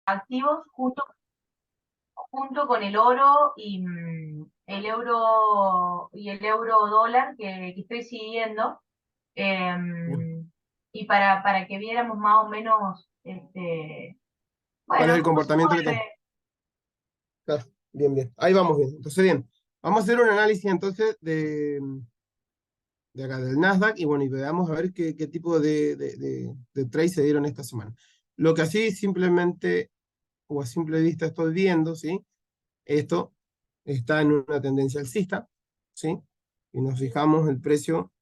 activos junto con el oro y el euro dólar que estoy siguiendo. Bien. Y para que viéramos más o menos, ¿Cuál es bueno, el cómo se comportamiento que mueve. toma? Claro, bien, bien. Ahí vamos bien. Entonces, bien. Vamos a hacer un análisis entonces de acá, del Nasdaq, y bueno, y veamos a ver qué tipo de trades se dieron esta semana. Lo que así simplemente, o a simple vista estoy viendo, ¿sí? Esto está en una tendencia alcista, ¿sí? Y nos fijamos el precio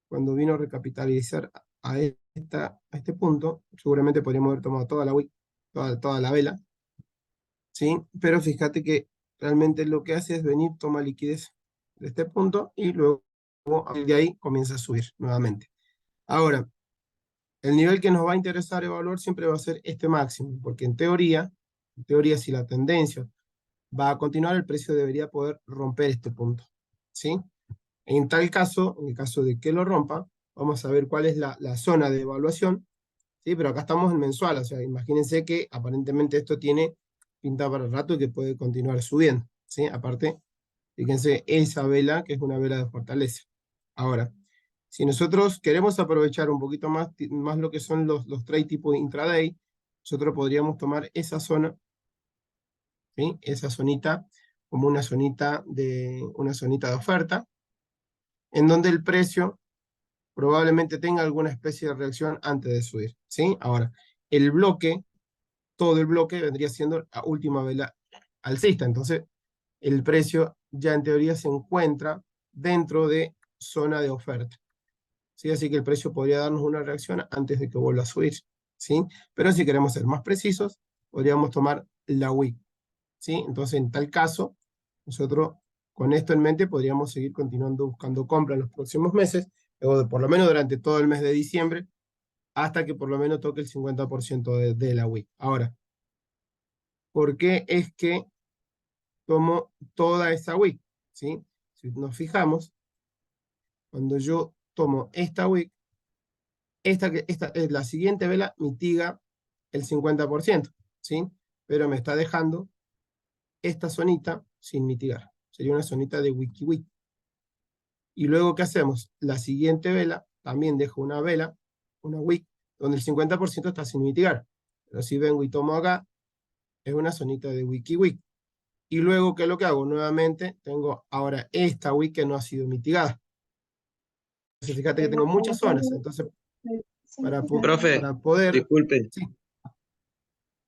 cuando vino a recapitalizar a este punto, seguramente podríamos haber tomado toda la wick, toda la vela, ¿sí? Pero fíjate que realmente lo que hace es venir, toma liquidez de este punto y luego de ahí comienza a subir nuevamente. Ahora, el nivel que nos va a interesar evaluar siempre va a ser este máximo, porque en teoría si la tendencia va a continuar, el precio debería poder romper este punto, ¿sí? En tal caso, en el caso de que lo rompa, vamos a ver cuál es la zona de evaluación, ¿sí? Pero acá estamos en mensual, o sea, imagínense que aparentemente esto tiene pinta para el rato y que puede continuar subiendo, ¿sí? Aparte, fíjense esa vela, que es una vela de fortaleza. Ahora, si nosotros queremos aprovechar un poquito más lo que son los trades tipo intraday, nosotros podríamos tomar esa zona, ¿sí? Esa zonita como una zonita de oferta, en donde el precio probablemente tenga alguna especie de reacción antes de subir, ¿sí? Ahora, el bloque, todo el bloque vendría siendo la última vela alcista, entonces el precio ya en teoría se encuentra dentro de zona de oferta, ¿sí? Así que el precio podría darnos una reacción antes de que vuelva a subir, ¿sí? Pero si queremos ser más precisos, podríamos tomar la wick, ¿sí? Entonces, en tal caso, nosotros con esto en mente podríamos seguir continuando buscando compra en los próximos meses, o por lo menos durante todo el mes de diciembre, hasta que por lo menos toque el 50% de la WIC. Ahora, ¿por qué es que tomo toda esa WIC? ¿Sí? Si nos fijamos, cuando yo tomo esta WIC, la siguiente vela mitiga el 50%, ¿sí? Pero me está dejando esta zonita sin mitigar. Sería una zonita de WikiWik. Y luego, ¿qué hacemos? La siguiente vela también dejo una vela, una wick, donde el 50% está sin mitigar. Pero si vengo y tomo acá, es una zonita de WikiWik. Y luego, ¿qué es lo que hago? Nuevamente, tengo ahora esta wick que no ha sido mitigada. Entonces, fíjate que tengo muchas zonas. Entonces, Profe, para poder... disculpe. Sí,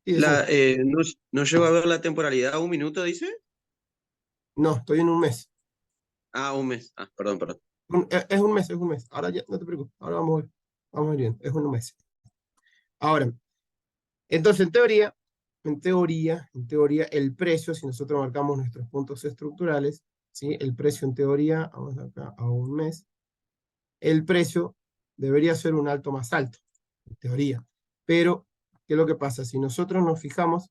sí, decime. ¿No llego a ver la temporalidad? ¿Un minuto, dice? No, estoy en un mes. Ah, un mes. Ah, perdón, perdón. Es un mes, es un mes. Ahora ya, no te preocupes. Ahora vamos a ir bien. Es un mes. Ahora, entonces, en teoría, el precio, si nosotros marcamos nuestros puntos estructurales, ¿sí? El precio en teoría, vamos acá a un mes, el precio debería ser un alto más alto, en teoría. Pero, ¿qué es lo que pasa? Si nosotros nos fijamos,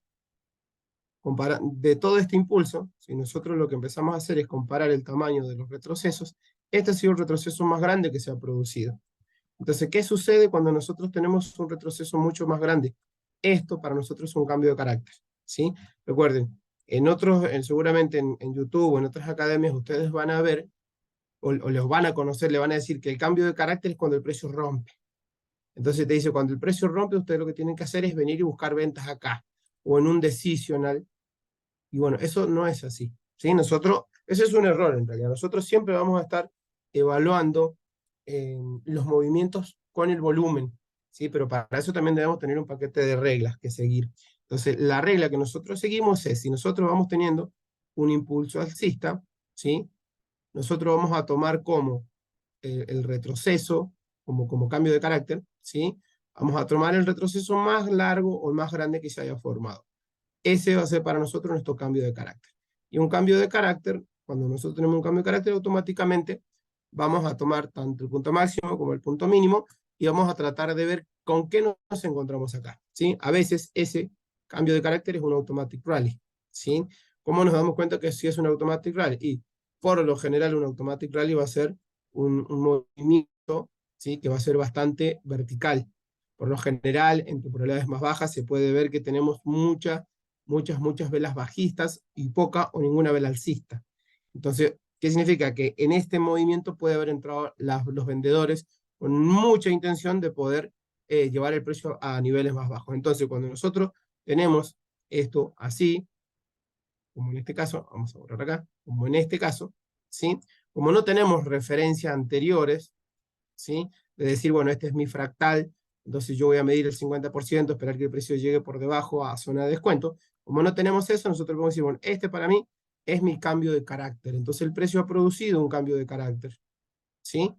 de todo este impulso, si nosotros lo que empezamos a hacer es comparar el tamaño de los retrocesos, este ha sido el retroceso más grande que se ha producido. Entonces, ¿qué sucede cuando nosotros tenemos un retroceso mucho más grande? Esto para nosotros es un cambio de carácter, ¿sí? Recuerden, seguramente en YouTube o en otras academias, ustedes van a ver o los van a conocer, le van a decir que el cambio de carácter es cuando el precio rompe. Entonces te dice, cuando el precio rompe, ustedes lo que tienen que hacer es venir y buscar ventas acá o en un decisional. Y bueno, eso no es así, ¿sí? Ese es un error en realidad. Nosotros siempre vamos a estar evaluando los movimientos con el volumen, ¿sí? Pero para eso también debemos tener un paquete de reglas que seguir. Entonces, la regla que nosotros seguimos es, si nosotros vamos teniendo un impulso alcista, ¿sí? Nosotros vamos a tomar como el retroceso, como cambio de carácter, ¿sí? Vamos a tomar el retroceso más largo o más grande que se haya formado. Ese va a ser para nosotros nuestro cambio de carácter. Y un cambio de carácter, cuando nosotros tenemos un cambio de carácter, automáticamente vamos a tomar tanto el punto máximo como el punto mínimo y vamos a tratar de ver con qué nos encontramos acá, ¿sí? A veces ese cambio de carácter es un automatic rally, ¿sí? ¿Cómo nos damos cuenta que si es un automatic rally? Y por lo general un automatic rally va a ser un movimiento, ¿sí? Que va a ser bastante vertical. por lo general, en temporalidades más bajas se puede ver que tenemos muchas velas bajistas y poca o ninguna vela alcista. Entonces, ¿qué significa? Que en este movimiento puede haber entrado los vendedores con mucha intención de poder llevar el precio a niveles más bajos. Entonces, cuando nosotros tenemos esto así, como en este caso, vamos a borrar acá, como en este caso, ¿sí? Como no tenemos referencias anteriores, ¿sí? De decir, bueno, este es mi fractal, entonces yo voy a medir el 50%, esperar que el precio llegue por debajo a zona de descuento. Como no tenemos eso, nosotros podemos decir, bueno, este para mí es mi cambio de carácter. Entonces el precio ha producido un cambio de carácter, ¿sí?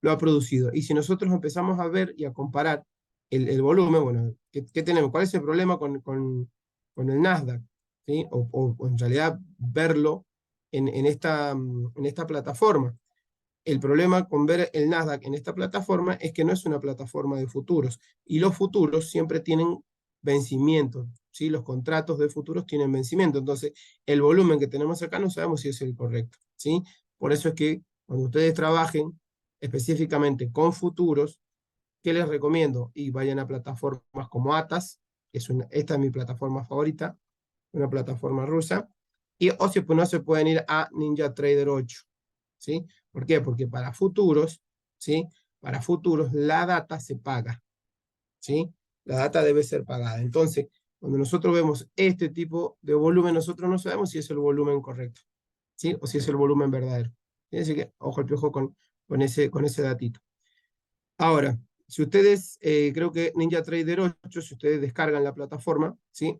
Lo ha producido. Y si nosotros empezamos a ver y a comparar el volumen, bueno, ¿qué tenemos? ¿Cuál es el problema con el Nasdaq? ¿Sí? O en realidad verlo en esta plataforma. El problema con ver el Nasdaq en esta plataforma es que no es una plataforma de futuros, y los futuros siempre tienen vencimiento, ¿sí? Los contratos de futuros tienen vencimiento, entonces el volumen que tenemos acá no sabemos si es el correcto, ¿sí? Por eso es que cuando ustedes trabajen específicamente con futuros, ¿qué les recomiendo? Y vayan a plataformas como Atas, que esta es mi plataforma favorita, una plataforma rusa, o si no, se pueden ir a NinjaTrader 8, ¿sí? ¿Por qué? Porque para futuros, ¿sí? Para futuros la data se paga, ¿sí? La data debe ser pagada. Entonces, cuando nosotros vemos este tipo de volumen, nosotros no sabemos si es el volumen correcto, ¿sí? O si es el volumen verdadero. Así que, ojo al piojo con ese datito. Ahora, si ustedes, creo que NinjaTrader 8, si ustedes descargan la plataforma, ¿sí?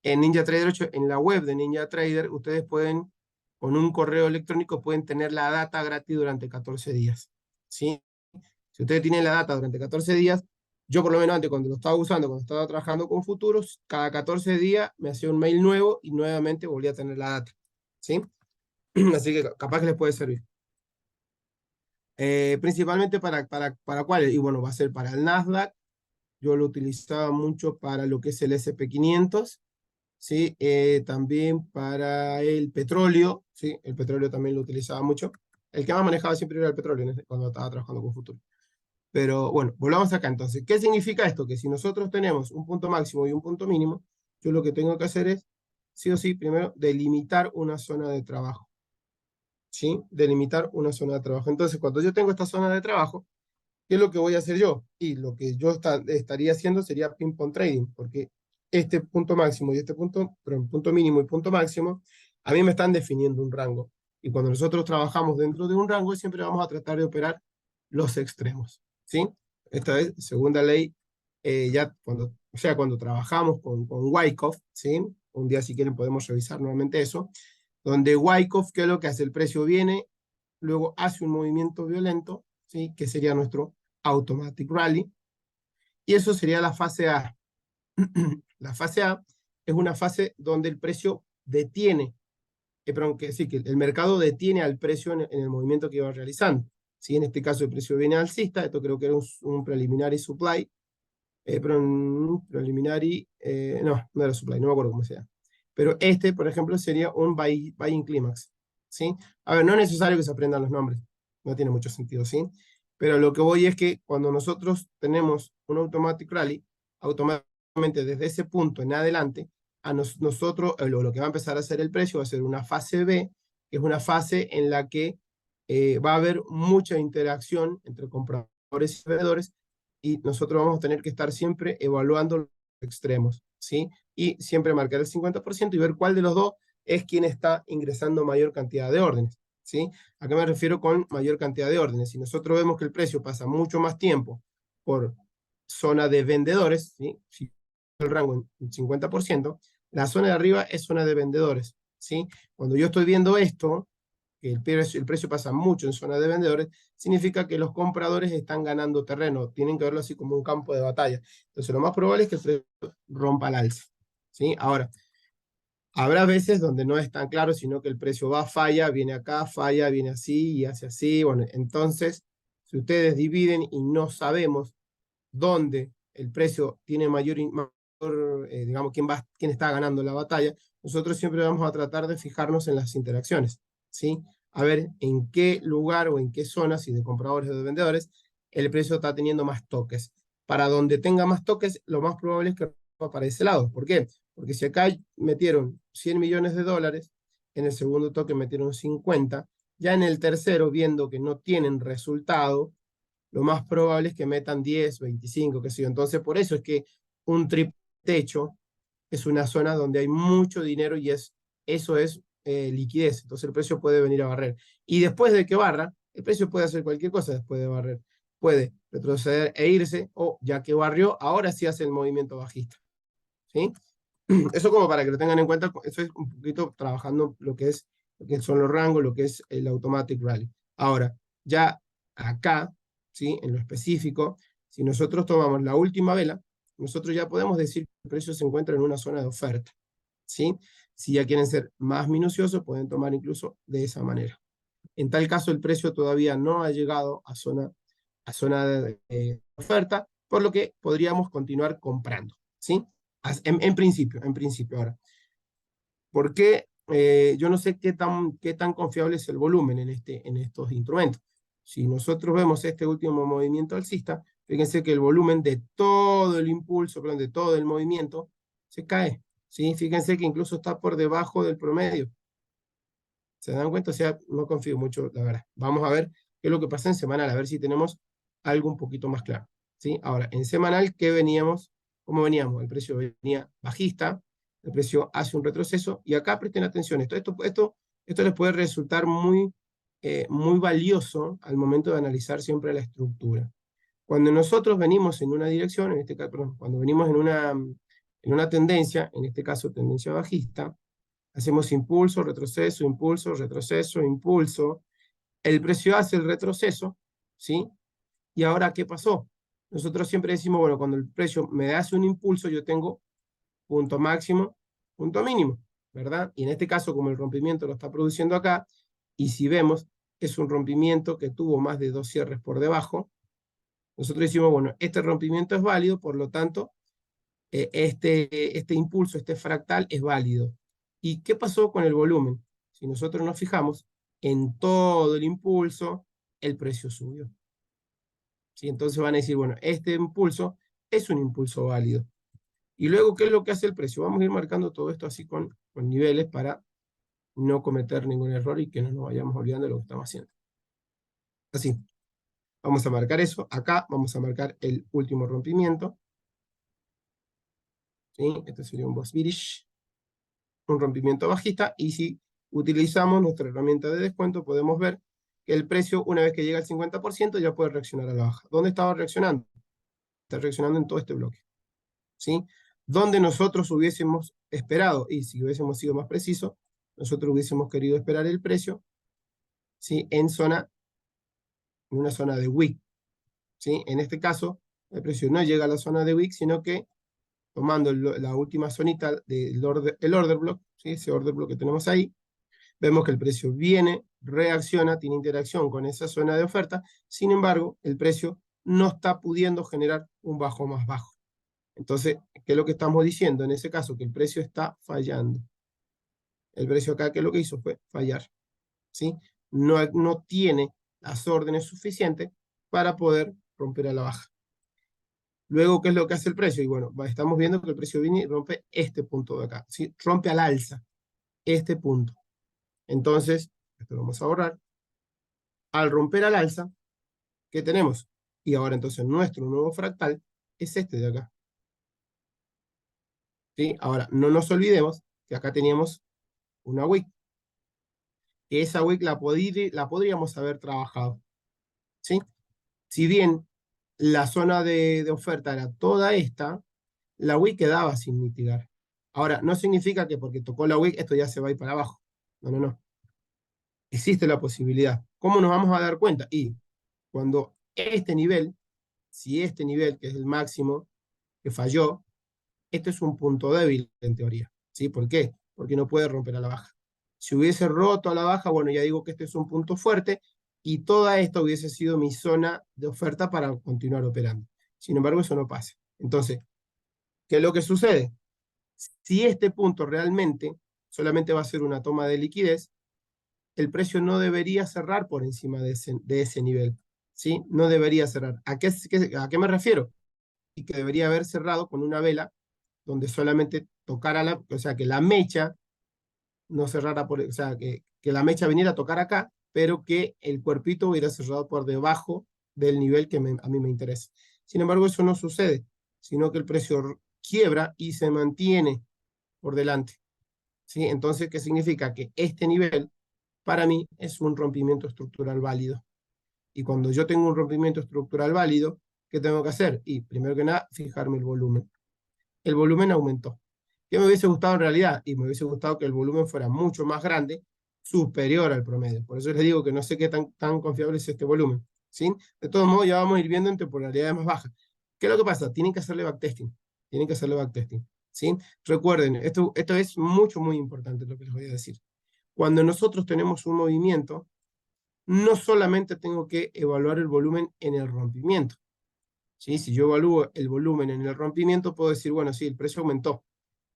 En NinjaTrader 8, en la web de NinjaTrader, ustedes pueden, con un correo electrónico, pueden tener la data gratis durante 14 días, ¿sí? Si ustedes tienen la data durante 14 días, yo por lo menos antes, cuando lo estaba usando, cuando estaba trabajando con futuros, cada 14 días me hacía un mail nuevo y nuevamente volvía a tener la data, ¿sí? Así que capaz que les puede servir. Principalmente para cuáles, y bueno, va a ser para el Nasdaq. Yo lo utilizaba mucho para lo que es el SP500, ¿sí? También para el petróleo, ¿sí? El petróleo también lo utilizaba mucho. El que más manejaba siempre era el petróleo cuando estaba trabajando con futuro. Pero bueno, volvamos acá entonces. ¿Qué significa esto? Que si nosotros tenemos un punto máximo y un punto mínimo, yo lo que tengo que hacer es, sí o sí, primero, delimitar una zona de trabajo, ¿sí? Delimitar una zona de trabajo. Entonces, cuando yo tengo esta zona de trabajo, ¿qué es lo que voy a hacer yo? Y lo que yo estaría haciendo sería ping-pong trading, porque este punto máximo y este punto, pero punto mínimo y punto máximo, a mí me están definiendo un rango. Y cuando nosotros trabajamos dentro de un rango, siempre vamos a tratar de operar los extremos, ¿sí? Esta es segunda ley, ya cuando trabajamos con Wyckoff, ¿sí? Un día si quieren podemos revisar nuevamente eso, donde Wyckoff, ¿qué es lo que hace? El precio viene, luego hace un movimiento violento, ¿sí? Que sería nuestro automatic rally, y eso sería la fase A. La fase A es una fase donde el precio detiene, perdón, que el mercado detiene al precio en el movimiento que iba realizando. ¿Sí? En este caso el precio viene alcista, esto creo que era un preliminary supply, no era supply, no me acuerdo cómo se llama. Pero este, por ejemplo, sería un buying climax, ¿sí? A ver, no es necesario que se aprendan los nombres, no tiene mucho sentido, ¿sí? Pero lo que voy es que cuando nosotros tenemos un automatic rally, automáticamente desde ese punto en adelante, nosotros, lo que va a empezar a hacer el precio va a ser una fase B, que es una fase en la que va a haber mucha interacción entre compradores y vendedores, y nosotros vamos a tener que estar siempre evaluando los extremos, ¿sí? Y siempre marcar el 50% y ver cuál de los dos es quien está ingresando mayor cantidad de órdenes, ¿sí? ¿A qué me refiero con mayor cantidad de órdenes? Si nosotros vemos que el precio pasa mucho más tiempo por zona de vendedores, ¿sí? Si el rango en 50%, la zona de arriba es zona de vendedores, ¿sí? Cuando yo estoy viendo esto, que el precio pasa mucho en zona de vendedores, significa que los compradores están ganando terreno, tienen que verlo así como un campo de batalla. Entonces lo más probable es que el precio rompa al alza, ¿sí? Ahora, habrá veces donde no es tan claro, sino que el precio va, falla, viene acá, falla, viene así y hace así. Bueno, entonces, si ustedes dividen y no sabemos dónde el precio tiene digamos, quién está ganando la batalla, nosotros siempre vamos a tratar de fijarnos en las interacciones, ¿sí? A ver en qué lugar o en qué zona, si de compradores o de vendedores, el precio está teniendo más toques. para donde tenga más toques, lo más probable es que rompa para ese lado. ¿Por qué? Porque si acá metieron 100 millones de dólares, en el segundo toque metieron 50, ya en el tercero, viendo que no tienen resultado, lo más probable es que metan 10, 25, qué sé yo. Entonces, por eso es que un triple techo es una zona donde hay mucho dinero y eso es liquidez. Entonces el precio puede venir a barrer. Y después de que barra, el precio puede hacer cualquier cosa después de barrer. Puede retroceder e irse, o ya que barrió, ahora sí hace el movimiento bajista. ¿Sí? Eso como para que lo tengan en cuenta, eso es un poquito trabajando lo que son los rangos, lo que es el automatic rally. Ahora, ya acá, ¿sí? En lo específico, si nosotros tomamos la última vela, nosotros ya podemos decir que el precio se encuentra en una zona de oferta, ¿sí? Si ya quieren ser más minuciosos, pueden tomar incluso de esa manera. En tal caso, el precio todavía no ha llegado a zona de oferta, por lo que podríamos continuar comprando, ¿sí? En principio. Ahora, ¿por qué? Yo no sé qué tan confiable es el volumen en estos instrumentos. Si nosotros vemos este último movimiento alcista, fíjense que el volumen de todo el impulso, perdón, de todo el movimiento, se cae, ¿sí? Fíjense que incluso está por debajo del promedio. ¿Se dan cuenta? O sea, no confío mucho, la verdad. Vamos a ver qué es lo que pasa en semanal, a ver si tenemos algo un poquito más claro, ¿sí? Ahora, en semanal, ¿cómo veníamos? El precio venía bajista, el precio hace un retroceso, y acá presten atención, esto les puede resultar muy valioso al momento de analizar siempre la estructura. Cuando nosotros venimos en una dirección, en este caso, perdón, cuando venimos en una tendencia, en este caso tendencia bajista, hacemos impulso, retroceso, impulso, retroceso, impulso. El precio hace el retroceso, ¿sí? Y ahora, ¿qué pasó? Nosotros siempre decimos, bueno, cuando el precio me hace un impulso, yo tengo punto máximo, punto mínimo, ¿verdad? Y en este caso, como el rompimiento lo está produciendo acá, y si vemos, es un rompimiento que tuvo más de 2 cierres por debajo, nosotros decimos, bueno, este rompimiento es válido, por lo tanto, este impulso, este fractal es válido. ¿Y qué pasó con el volumen? Si nosotros nos fijamos, en todo el impulso, el precio subió. ¿Sí? Entonces van a decir, bueno, este impulso es un impulso válido. Y luego, ¿qué es lo que hace el precio? Vamos a ir marcando todo esto así con niveles para no cometer ningún error y que no nos vayamos olvidando de lo que estamos haciendo. Así. Vamos a marcar eso. Acá vamos a marcar el último rompimiento. ¿Sí? Este sería un Boswellisch, un rompimiento bajista, y si utilizamos nuestra herramienta de descuento, podemos ver que el precio, una vez que llega al 50%, ya puede reaccionar a la baja. ¿Dónde estaba reaccionando? Está reaccionando en todo este bloque, ¿sí? Donde nosotros hubiésemos esperado, y si hubiésemos sido más precisos, nosotros hubiésemos querido esperar el precio, ¿sí? En una zona de wick, ¿sí? En este caso, el precio no llega a la zona de wick, sino que tomando la última zonita del order block, ¿sí? Ese order block que tenemos ahí, vemos que el precio viene, reacciona, tiene interacción con esa zona de oferta, sin embargo, el precio no está pudiendo generar un bajo más bajo. Entonces, ¿qué es lo que estamos diciendo? En ese caso, que el precio está fallando. El precio acá, ¿qué es lo que hizo? Fue fallar, ¿sí? No tiene las órdenes suficientes para poder romper a la baja. Luego, ¿qué es lo que hace el precio? Y bueno, estamos viendo que el precio viene y rompe este punto de acá, ¿sí? Rompe al alza este punto. Entonces, esto lo vamos a borrar. Al romper al alza, ¿qué tenemos? Y ahora entonces nuestro nuevo fractal es este de acá. ¿Sí? Ahora, no nos olvidemos que acá teníamos una wick. Que esa wick la podríamos haber trabajado. ¿Sí? Si bien la zona de oferta era toda esta, la wick quedaba sin mitigar. Ahora, no significa que porque tocó la wick esto ya se va a ir para abajo. No, no, no. Existe la posibilidad. ¿Cómo nos vamos a dar cuenta? Y cuando si este nivel, que es el máximo, que falló, este es un punto débil en teoría. ¿Sí? ¿Por qué? Porque no puede romper a la baja. Si hubiese roto a la baja, bueno, ya digo que este es un punto fuerte, y toda esta hubiese sido mi zona de oferta para continuar operando. Sin embargo, eso no pasa. Entonces, ¿qué es lo que sucede? Si este punto realmente solamente va a ser una toma de liquidez, el precio no debería cerrar por encima de ese nivel, ¿sí? No debería cerrar. ¿A qué me refiero? y que debería haber cerrado con una vela donde solamente tocara o sea, que la mecha no cerrara o sea, que la mecha viniera a tocar acá, pero que el cuerpito hubiera cerrado por debajo del nivel que a mí me interesa. Sin embargo, eso no sucede, sino que el precio quiebra y se mantiene por delante. ¿Sí? Entonces, ¿qué significa? Que este nivel, para mí, es un rompimiento estructural válido. Y cuando yo tengo un rompimiento estructural válido, ¿qué tengo que hacer? Y primero que nada, fijarme el volumen. El volumen aumentó. ¿Qué me hubiese gustado en realidad? Y me hubiese gustado que el volumen fuera mucho más grande, superior al promedio. Por eso les digo que no sé qué tan confiable es este volumen. ¿Sí? De todos modos, ya vamos a ir viendo en temporalidades más bajas. ¿Qué es lo que pasa? Tienen que hacerle backtesting. Tienen que hacerle backtesting. ¿Sí? Recuerden, esto es muy importante lo que les voy a decir. Cuando nosotros tenemos un movimiento, no solamente tengo que evaluar el volumen en el rompimiento. ¿Sí? Si yo evalúo el volumen en el rompimiento, puedo decir, bueno, sí, el precio aumentó.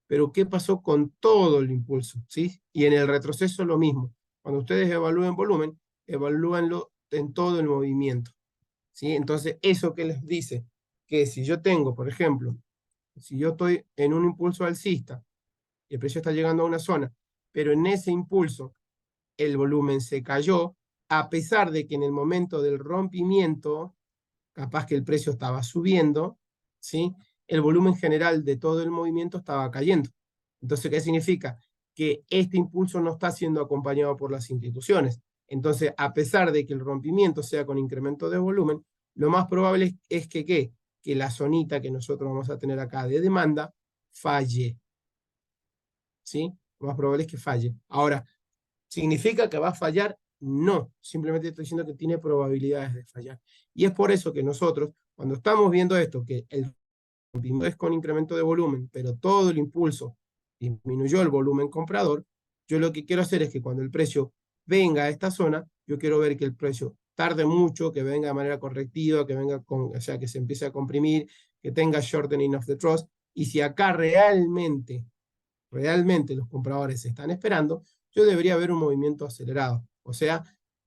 Pero ¿qué pasó con todo el impulso? ¿Sí? Y en el retroceso lo mismo. Cuando ustedes evalúen volumen, evalúenlo en todo el movimiento. ¿Sí? Entonces, ¿eso qué les dice? Que si yo tengo, por ejemplo, si yo estoy en un impulso alcista, y el precio está llegando a una zona, pero en ese impulso el volumen se cayó, a pesar de que en el momento del rompimiento, capaz que el precio estaba subiendo, ¿sí? El volumen general de todo el movimiento estaba cayendo. Entonces, ¿qué significa? Que este impulso no está siendo acompañado por las instituciones. Entonces, a pesar de que el rompimiento sea con incremento de volumen, lo más probable es que, ¿qué? Que la zonita que nosotros vamos a tener acá de demanda falle. ¿Sí? Lo más probable es que falle. Ahora, ¿significa que va a fallar? No, simplemente estoy diciendo que tiene probabilidades de fallar. Y es por eso que nosotros, cuando estamos viendo esto, que el rompimiento es con incremento de volumen, pero todo el impulso disminuyó el volumen comprador, yo lo que quiero hacer es que cuando el precio venga a esta zona, yo quiero ver que el precio tarde mucho, que venga de manera correctiva, que venga o sea, que se empiece a comprimir, que tenga shortening of the trust, y si acá realmente los compradores están esperando, yo debería ver un movimiento acelerado, o sea,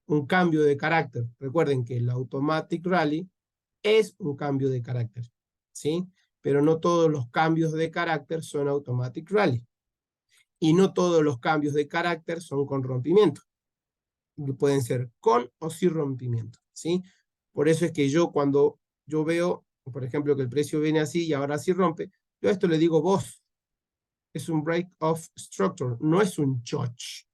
un cambio de carácter. Recuerden que el automatic rally es un cambio de carácter, ¿sí? Pero no todos los cambios de carácter son automatic rally. Y no todos los cambios de carácter son con rompimiento. Pueden ser con o sin rompimiento, ¿sí? Por eso es que yo cuando yo veo, por ejemplo, que el precio viene así y ahora sí rompe, yo a esto le digo vos. Es un break of structure, no es un choch.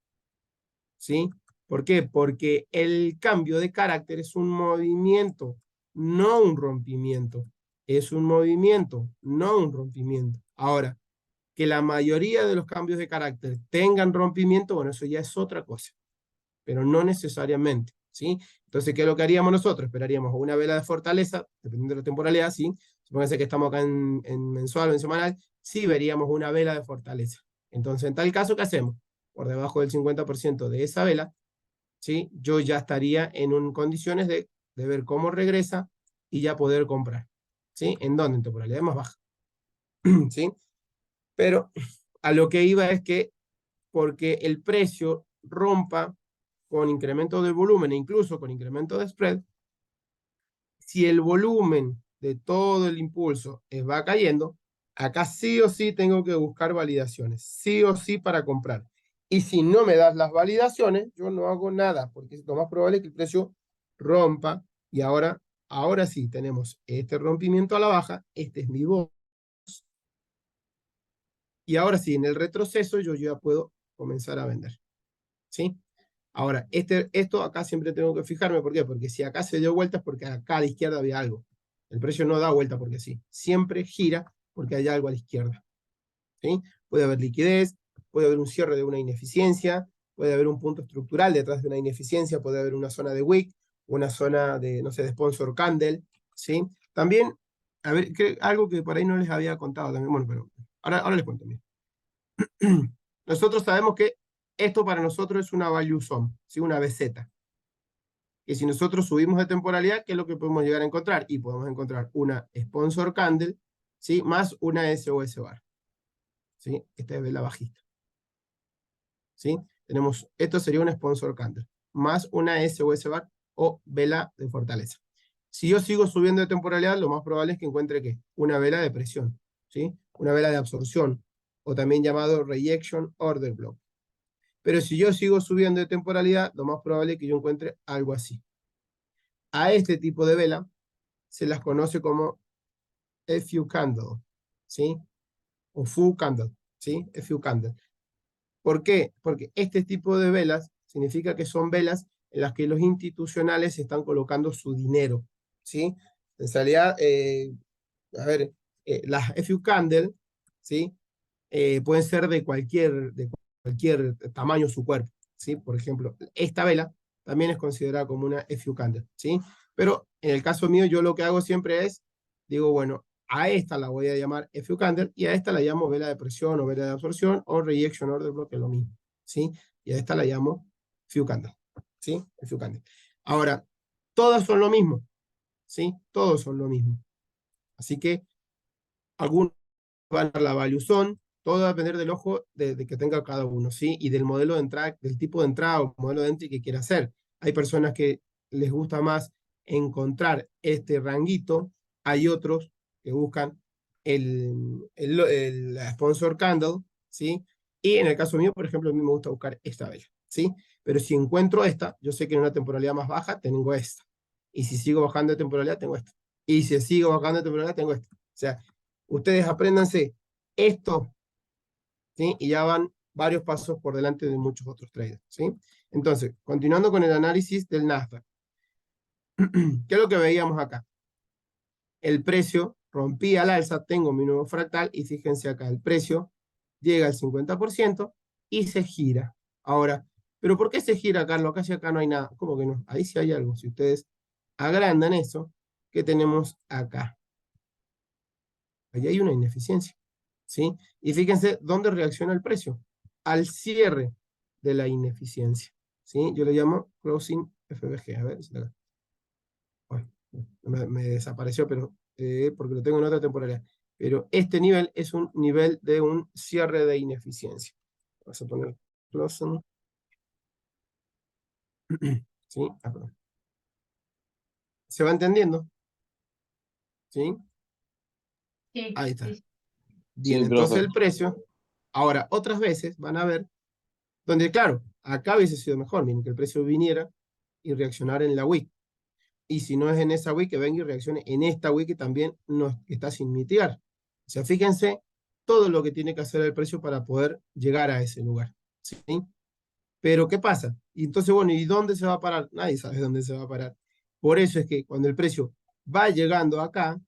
¿Sí? ¿Por qué? Porque el cambio de carácter es un movimiento, no un rompimiento. Es un movimiento, no un rompimiento. Ahora, que la mayoría de los cambios de carácter tengan rompimiento, bueno, eso ya es otra cosa, pero no necesariamente, ¿sí? Entonces, ¿qué es lo que haríamos nosotros? Esperaríamos una vela de fortaleza, dependiendo de la temporalidad, ¿sí? Supóngase que estamos acá en mensual o en semanal, sí veríamos una vela de fortaleza. Entonces, en tal caso, ¿qué hacemos? Por debajo del 50% de esa vela, ¿sí? Yo ya estaría en condiciones de ver cómo regresa y ya poder comprar, ¿sí? ¿En dónde? En temporalidad más baja, ¿sí? Pero a lo que iba es que porque el precio rompa con incremento de volumen e incluso con incremento de spread, si el volumen de todo el impulso va cayendo, acá sí o sí tengo que buscar validaciones, sí o sí para comprar. Y si no me das las validaciones, yo no hago nada, porque lo más probable es que el precio rompa y ahora sí tenemos este rompimiento a la baja, este es mi voz. Y ahora sí, en el retroceso yo ya puedo comenzar a vender. ¿Sí? Ahora, esto acá siempre tengo que fijarme, ¿por qué? Porque si acá se dio vueltas, porque acá a la izquierda había algo. El precio no da vuelta porque sí. Siempre gira porque hay algo a la izquierda. ¿Sí? Puede haber liquidez, puede haber un cierre de una ineficiencia, puede haber un punto estructural detrás de una ineficiencia, puede haber una zona de wick, una zona de, no sé, de sponsor candle. ¿Sí? También, a ver, algo que por ahí no les había contado también, bueno, pero ahora les cuento. Nosotros sabemos que esto para nosotros es una value zone, ¿sí? Una BZ. Que si nosotros subimos de temporalidad, ¿qué es lo que podemos llegar a encontrar? Y podemos encontrar una sponsor candle, ¿sí? Más una SOS bar. ¿Sí? Esta es la bajista. ¿Sí? Tenemos, esto sería una sponsor candle, más una SOS bar o vela de fortaleza. Si yo sigo subiendo de temporalidad, lo más probable es que encuentre ¿qué? Una vela de presión, ¿sí? Una vela de absorción, o también llamado rejection order block. Pero si yo sigo subiendo de temporalidad, lo más probable es que yo encuentre algo así. A este tipo de vela se las conoce como FU candle, ¿sí? O full candle, ¿sí? FU candle. ¿Por qué? Porque este tipo de velas significa que son velas en las que los institucionales están colocando su dinero, ¿sí? En realidad, a ver, las FU candle, ¿sí? Pueden ser de cualquier tamaño su cuerpo, ¿sí? Por ejemplo, esta vela también es considerada como una FU candle, ¿sí? Pero en el caso mío, yo lo que hago siempre es, digo, bueno, a esta la voy a llamar FU candle y a esta la llamo vela de presión o vela de absorción o rejection order block, que es lo mismo, ¿sí? Y a esta la llamo FU candle, ¿sí? FU candle. Ahora, todas son lo mismo, ¿sí? Todos son lo mismo. Así que algunos van a la value zone, todo va a depender del ojo de que tenga cada uno, ¿sí? Y del modelo de entrada, del tipo de entrada o modelo de entry que quiera hacer. Hay personas que les gusta más encontrar este ranguito, hay otros que buscan el sponsor candle, ¿sí? Y en el caso mío, por ejemplo, a mí me gusta buscar esta vela, ¿sí? Pero si encuentro esta, yo sé que en una temporalidad más baja tengo esta. Y si sigo bajando de temporalidad, tengo esta. Y si sigo bajando de temporalidad, tengo esta. O sea, ustedes apréndanse esto, ¿sí? Y ya van varios pasos por delante de muchos otros traders, ¿sí? Entonces, continuando con el análisis del Nasdaq. ¿Qué es lo que veíamos acá? El precio rompía al alza, tengo mi nuevo fractal, y fíjense acá, el precio llega al 50% y se gira. Ahora, ¿pero por qué se gira, Carlos? Acá, si acá no hay nada. ¿Cómo que no? Ahí sí hay algo. Si ustedes agrandan eso, ¿qué tenemos acá? Ahí hay una ineficiencia, ¿sí? Y fíjense dónde reacciona el precio. Al cierre de la ineficiencia, ¿sí? Yo le llamo closing FBG. A ver, ay, me desapareció, pero porque lo tengo en otra temporalidad. Pero este nivel es un nivel de un cierre de ineficiencia. Vamos a poner closing. ¿Sí? Ah, perdón. ¿Se va entendiendo? ¿Sí? Sí, Ahí está. sí. Bien, Sí, entonces profe. el precio. Ahora, otras veces van a ver donde, claro, acá hubiese sido mejor, miren, que el precio viniera y reaccionara en la WIC. Y si no es en esa WIC, que venga y reaccione en esta WIC que también no está sin mitigar. O sea, fíjense todo lo que tiene que hacer el precio para poder llegar a ese lugar, ¿sí? Pero, ¿qué pasa? Y entonces, bueno, ¿y dónde se va a parar? Nadie sabe dónde se va a parar. Por eso es que cuando el precio va llegando acá,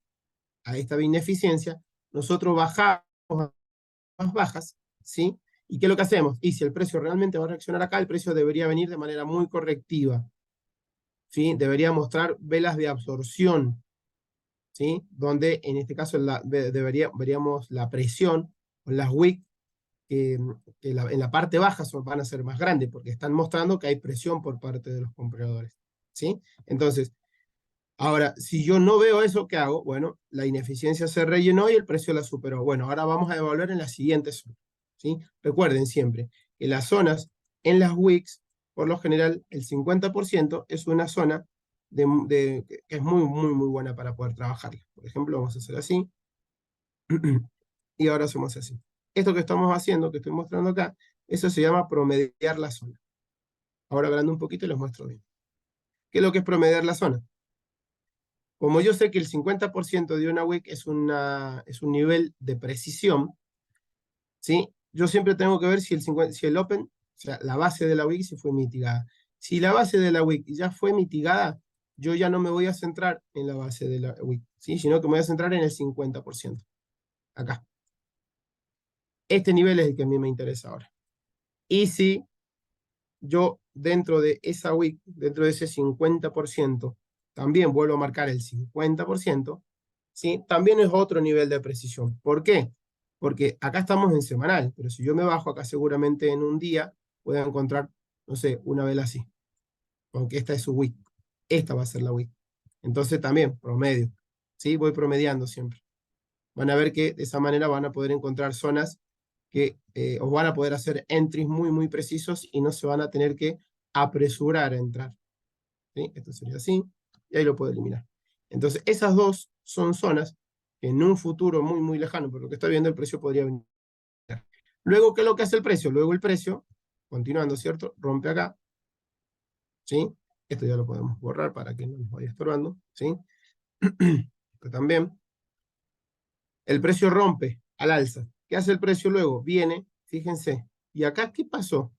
a esta ineficiencia, nosotros bajamos más bajas, ¿sí? ¿Y qué es lo que hacemos? Y si el precio realmente va a reaccionar acá, el precio debería venir de manera muy correctiva, ¿sí? Debería mostrar velas de absorción, ¿sí? Donde en este caso veríamos la presión, o las wick, en la parte baja van a ser más grandes, porque están mostrando que hay presión por parte de los compradores, ¿sí? Entonces, ahora, si yo no veo eso, ¿qué hago? Bueno, la ineficiencia se rellenó y el precio la superó. Bueno, ahora vamos a evaluar en la siguiente zona, ¿sí? Recuerden siempre que las zonas en las wicks, por lo general, el 50% es una zona que es muy, muy, muy buena para poder trabajarla. Por ejemplo, vamos a hacer así. Y ahora hacemos así. Esto que estamos haciendo, que estoy mostrando acá, eso se llama promediar la zona. Ahora agrando un poquito y los muestro bien. ¿Qué es lo que es promediar la zona? Como yo sé que el 50% de una WIC es un nivel de precisión, ¿sí? Yo siempre tengo que ver si el open, o sea, la base de la WIC, si fue mitigada. Si la base de la WIC ya fue mitigada, yo ya no me voy a centrar en la base de la WIC, ¿sí? Sino que me voy a centrar en el 50%. Acá. Este nivel es el que a mí me interesa ahora. Y si yo dentro de esa WIC, dentro de ese 50%, también vuelvo a marcar el 50%, ¿sí? También es otro nivel de precisión. ¿Por qué? Porque acá estamos en semanal, pero si yo me bajo acá seguramente en un día, voy a encontrar, no sé, una vela así. Aunque esta es su WIC. Esta va a ser la WIC. Entonces también, promedio. ¿Sí? Voy promediando siempre. Van a ver que de esa manera van a poder encontrar zonas que os van a poder hacer entries muy, muy precisos y no se van a tener que apresurar a entrar. ¿Sí? Esto sería así, y ahí lo puedo eliminar. Entonces, esas dos son zonas que en un futuro muy, muy lejano, por lo que estoy viendo, el precio podría venir. Luego, ¿qué es lo que hace el precio? Luego el precio, continuando, ¿cierto? Rompe acá, ¿sí? Esto ya lo podemos borrar para que no nos vaya estorbando, ¿sí? Esto también. El precio rompe al alza. ¿Qué hace el precio luego? Viene, fíjense, ¿y acá qué pasó?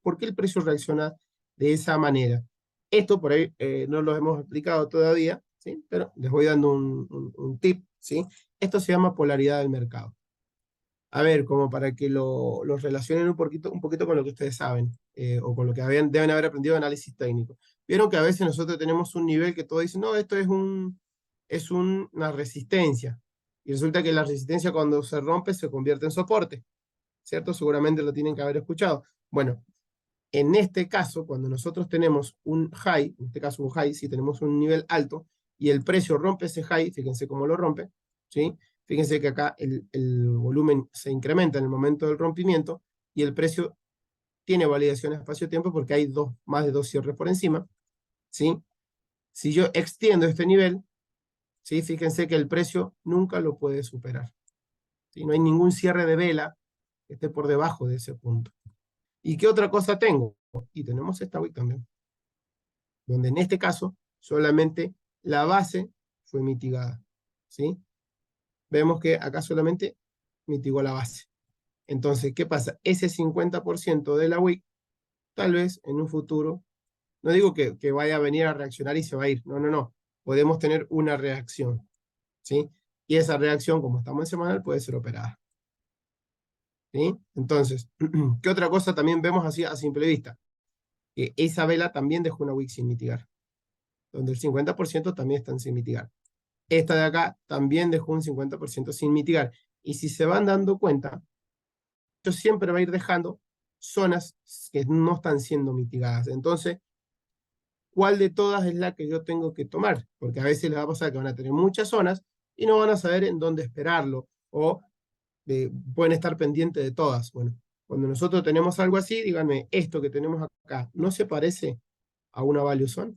¿Por qué el precio reacciona de esa manera? Esto por ahí no lo hemos explicado todavía, ¿sí? Pero les voy dando un tip, ¿sí? Esto se llama polaridad del mercado. A ver, como para que lo relacionen un poquito con lo que ustedes saben, o con lo que deben haber aprendido de análisis técnico. Vieron que a veces nosotros tenemos un nivel que todos dicen, no, esto es una resistencia. Y resulta que la resistencia cuando se rompe se convierte en soporte, ¿cierto? Seguramente lo tienen que haber escuchado. Bueno, en este caso, cuando nosotros tenemos un high, en este caso un high, si tenemos un nivel alto, y el precio rompe ese high, fíjense cómo lo rompe, ¿sí? Fíjense que acá el volumen se incrementa en el momento del rompimiento, y el precio tiene validación espacio-tiempo porque hay más de dos cierres por encima, ¿sí? Si yo extiendo este nivel, ¿sí? Fíjense que el precio nunca lo puede superar, ¿sí? No hay ningún cierre de vela que esté por debajo de ese punto. ¿Y qué otra cosa tengo? Y tenemos esta wick también, donde en este caso solamente la base fue mitigada, ¿sí? Vemos que acá solamente mitigó la base. Entonces, ¿qué pasa? Ese 50% de la wick, tal vez en un futuro, no digo que vaya a venir a reaccionar y se va a ir, no, no, no. Podemos tener una reacción, ¿sí? Y esa reacción, como estamos en semanal, puede ser operada, ¿sí? Entonces, ¿qué otra cosa también vemos así a simple vista? Que esa vela también dejó una wick sin mitigar, donde el 50% también están sin mitigar. Esta de acá también dejó un 50% sin mitigar. Y si se van dando cuenta, esto siempre va a ir dejando zonas que no están siendo mitigadas. Entonces, ¿cuál de todas es la que yo tengo que tomar? Porque a veces les va a pasar que van a tener muchas zonas y no van a saber en dónde esperarlo, o pueden estar pendientes de todas. Bueno, cuando nosotros tenemos algo así, díganme, esto que tenemos acá, ¿no se parece a una value zone?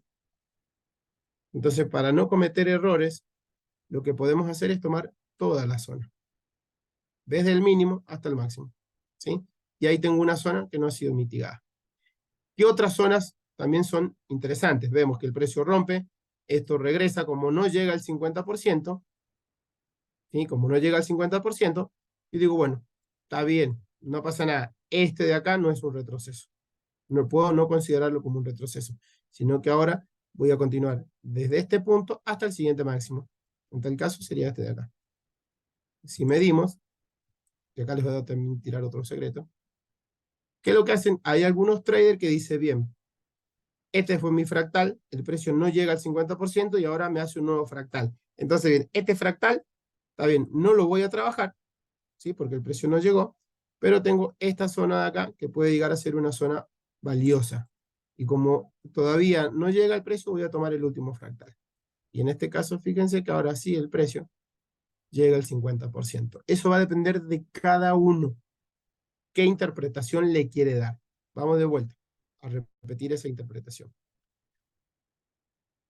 Entonces, para no cometer errores, lo que podemos hacer es tomar toda la zona, desde el mínimo hasta el máximo, ¿sí? Y ahí tengo una zona que no ha sido mitigada. ¿Qué otras zonas también son interesantes? Vemos que el precio rompe, esto regresa, como no llega al 50%, ¿sí? Como no llega al 50%, y digo, bueno, está bien, no pasa nada, este de acá no es un retroceso. No puedo no considerarlo como un retroceso, sino que ahora voy a continuar desde este punto hasta el siguiente máximo. En tal caso sería este de acá. Si medimos, que acá les voy a también tirar otro secreto, ¿qué es lo que hacen? Hay algunos traders que dicen, bien, este fue mi fractal, el precio no llega al 50% y ahora me hace un nuevo fractal. Entonces, bien, este fractal, está bien, no lo voy a trabajar, ¿sí? Porque el precio no llegó, pero tengo esta zona de acá que puede llegar a ser una zona valiosa. Y como todavía no llega el precio, voy a tomar el último fractal. Y en este caso, fíjense que ahora sí el precio llega al 50%. Eso va a depender de cada uno. ¿Qué interpretación le quiere dar? Vamos de vuelta a repetir esa interpretación.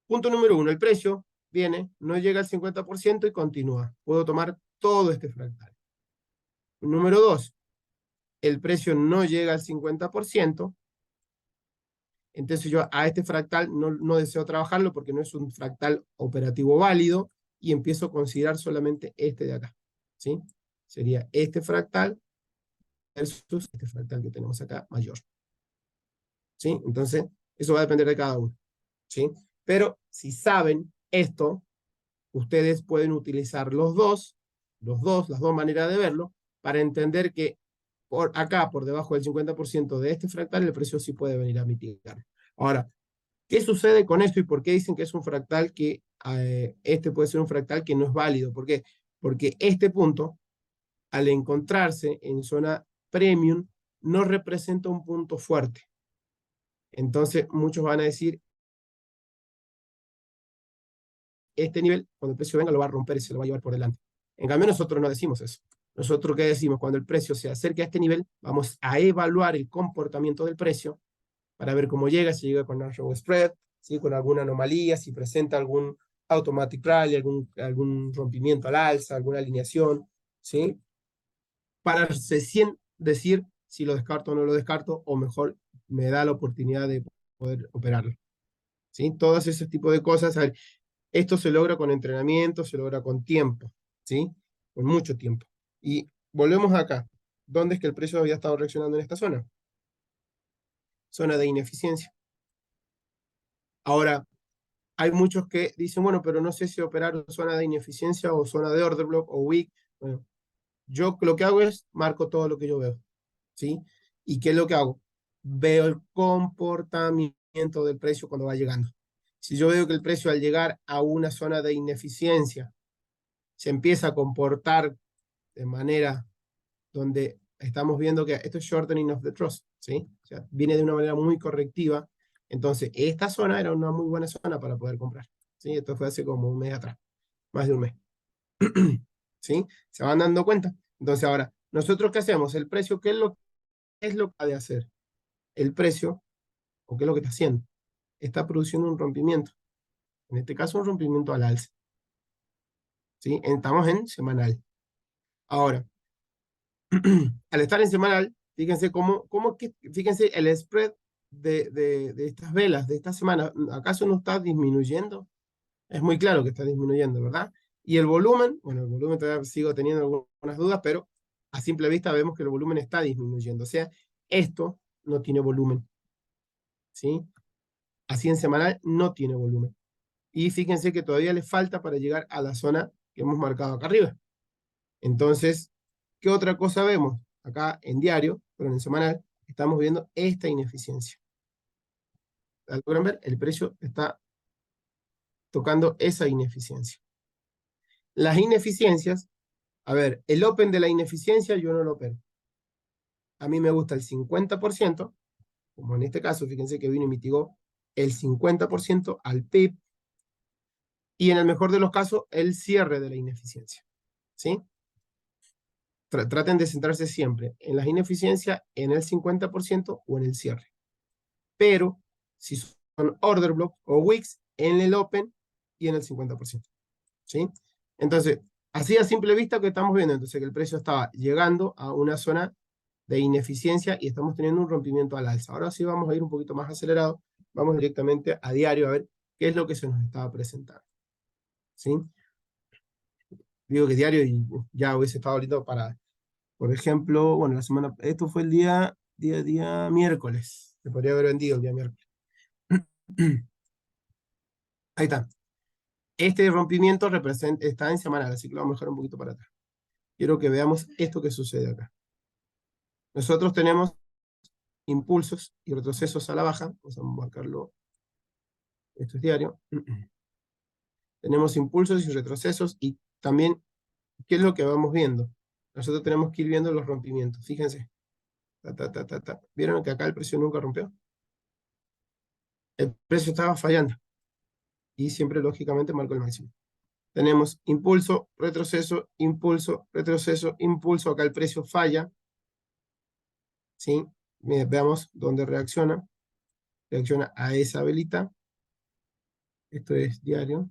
Punto número 1, el precio viene, no llega al 50% y continúa. Puedo tomar todo este fractal. Número 2, el precio no llega al 50%, entonces yo a este fractal no deseo trabajarlo porque no es un fractal operativo válido y empiezo a considerar solamente este de acá, ¿sí? Sería este fractal versus este fractal que tenemos acá mayor, ¿sí? Entonces, eso va a depender de cada uno, ¿sí? Pero si saben esto, ustedes pueden utilizar las dos maneras de verlo, para entender que por acá, por debajo del 50% de este fractal, el precio sí puede venir a mitigar. Ahora, ¿qué sucede con esto y por qué dicen que es un fractal que, este puede ser un fractal que no es válido? ¿Por qué? Porque este punto, al encontrarse en zona premium, no representa un punto fuerte. Entonces, muchos van a decir, este nivel, cuando el precio venga, lo va a romper y se lo va a llevar por delante. En cambio, nosotros no decimos eso. Nosotros, ¿qué decimos? Cuando el precio se acerque a este nivel, vamos a evaluar el comportamiento del precio para ver cómo llega, si llega con narrow spread, si con alguna anomalía, si presenta automatic rally, algún rompimiento al alza, alguna alineación, ¿sí? Para recién decir si lo descarto o no lo descarto, o mejor me da la oportunidad de poder operarlo, ¿sí? Todos esos tipos de cosas, a ver, esto se logra con entrenamiento, se logra con tiempo, ¿sí? Con mucho tiempo. Y volvemos acá. ¿Dónde es que el precio había estado reaccionando en esta zona? Zona de ineficiencia. Ahora, hay muchos que dicen, bueno, pero no sé si operar en zona de ineficiencia o zona de order block o weak. Bueno, yo lo que hago es marco todo lo que yo veo, ¿sí? ¿Y qué es lo que hago? Veo el comportamiento del precio cuando va llegando. Si yo veo que el precio al llegar a una zona de ineficiencia se empieza a comportar de manera donde estamos viendo que esto es shortening of the trust, ¿sí? O sea, viene de una manera muy correctiva. Entonces, esta zona era una muy buena zona para poder comprar, ¿sí? Esto fue hace como un mes atrás, más de un mes. ¿Sí? ¿Se van dando cuenta? Entonces, ahora, ¿nosotros qué hacemos? El precio, qué es lo que ha de hacer? El precio, o qué es lo que está haciendo? Está produciendo un rompimiento. En este caso, un rompimiento al alza. ¿Sí? Estamos en semanal. Ahora, al estar en semanal, fíjense fíjense el spread de estas velas, de esta semana, ¿acaso no está disminuyendo? Es muy claro que está disminuyendo, ¿verdad? Y el volumen, bueno, el volumen todavía sigo teniendo algunas dudas, pero a simple vista vemos que el volumen está disminuyendo. O sea, esto no tiene volumen, ¿sí? Así en semanal no tiene volumen. Y fíjense que todavía le falta para llegar a la zona que hemos marcado acá arriba. Entonces, ¿qué otra cosa vemos? Acá en diario, pero en el semanal, estamos viendo esta ineficiencia. ¿Logran ver? El precio está tocando esa ineficiencia. Las ineficiencias, a ver, el open de la ineficiencia yo no lo opero. A mí me gusta el 50%, como en este caso, fíjense que vino y mitigó el 50% al PIB, y en el mejor de los casos, el cierre de la ineficiencia, ¿sí? Traten de centrarse siempre en las ineficiencias, en el 50% o en el cierre. Pero si son order block o wicks, en el open y en el 50%, ¿sí? Entonces, así a simple vista que estamos viendo, entonces que el precio estaba llegando a una zona de ineficiencia y estamos teniendo un rompimiento al alza. Ahora sí vamos a ir un poquito más acelerado, vamos directamente a diario a ver qué es lo que se nos estaba presentando, ¿sí? Digo que diario y ya hubiese estado listo para, por ejemplo, bueno, la semana, esto fue el día miércoles, se podría haber vendido el día miércoles. Ahí está. Este rompimiento está en semanal, así que lo vamos a dejar un poquito para atrás. Quiero que veamos esto que sucede acá. Nosotros tenemos impulsos y retrocesos a la baja. Vamos a marcarlo. Esto es diario. Tenemos impulsos y retrocesos y también, ¿qué es lo que vamos viendo? Nosotros tenemos que ir viendo los rompimientos. Fíjense. ¿Vieron que acá el precio nunca rompió? El precio estaba fallando. Y siempre, lógicamente, marcó el máximo. Tenemos impulso, retroceso, impulso, retroceso, impulso. Acá el precio falla. ¿Sí? Veamos dónde reacciona. Reacciona a esa velita. Esto es diario.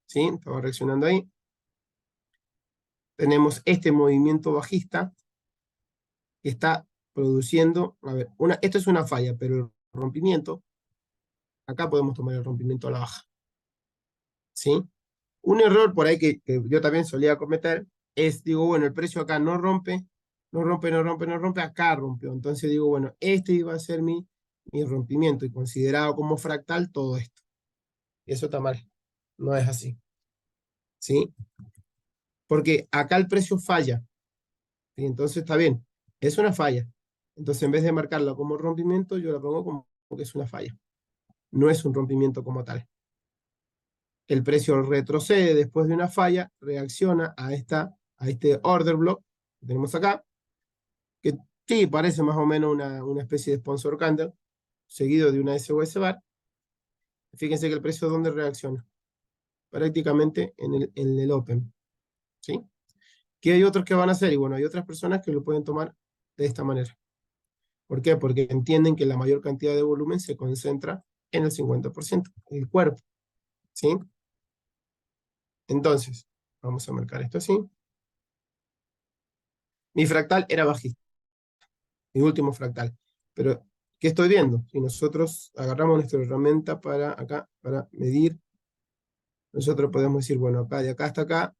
¿Sí? Estaba reaccionando ahí. Tenemos este movimiento bajista que está produciendo, a ver, esto es una falla, pero el rompimiento, acá podemos tomar el rompimiento a la baja. ¿Sí? Un error por ahí que yo también solía cometer es, digo, bueno, el precio acá no rompe, no rompe, no rompe, no rompe, acá rompió. Entonces digo, bueno, este iba a ser mi rompimiento y considerado como fractal todo esto. Y eso está mal, no es así. ¿Sí? Porque acá el precio falla. ¿Sí? Entonces está bien, es una falla. Entonces en vez de marcarla como rompimiento, yo la pongo como que es una falla. No es un rompimiento como tal. El precio retrocede después de una falla, reacciona a este order block que tenemos acá, que sí parece más o menos una especie de sponsor candle, seguido de una SOS bar. Fíjense que el precio ¿dónde reacciona? Prácticamente en el open. ¿Sí? ¿Qué hay otros que van a hacer? Y bueno, hay otras personas que lo pueden tomar de esta manera. ¿Por qué? Porque entienden que la mayor cantidad de volumen se concentra en el 50%, el cuerpo, ¿sí? Entonces, vamos a marcar esto así. Mi fractal era bajista, mi último fractal. Pero, ¿qué estoy viendo? Si nosotros agarramos nuestra herramienta para acá, para medir, nosotros podemos decir, bueno, acá de acá hasta acá,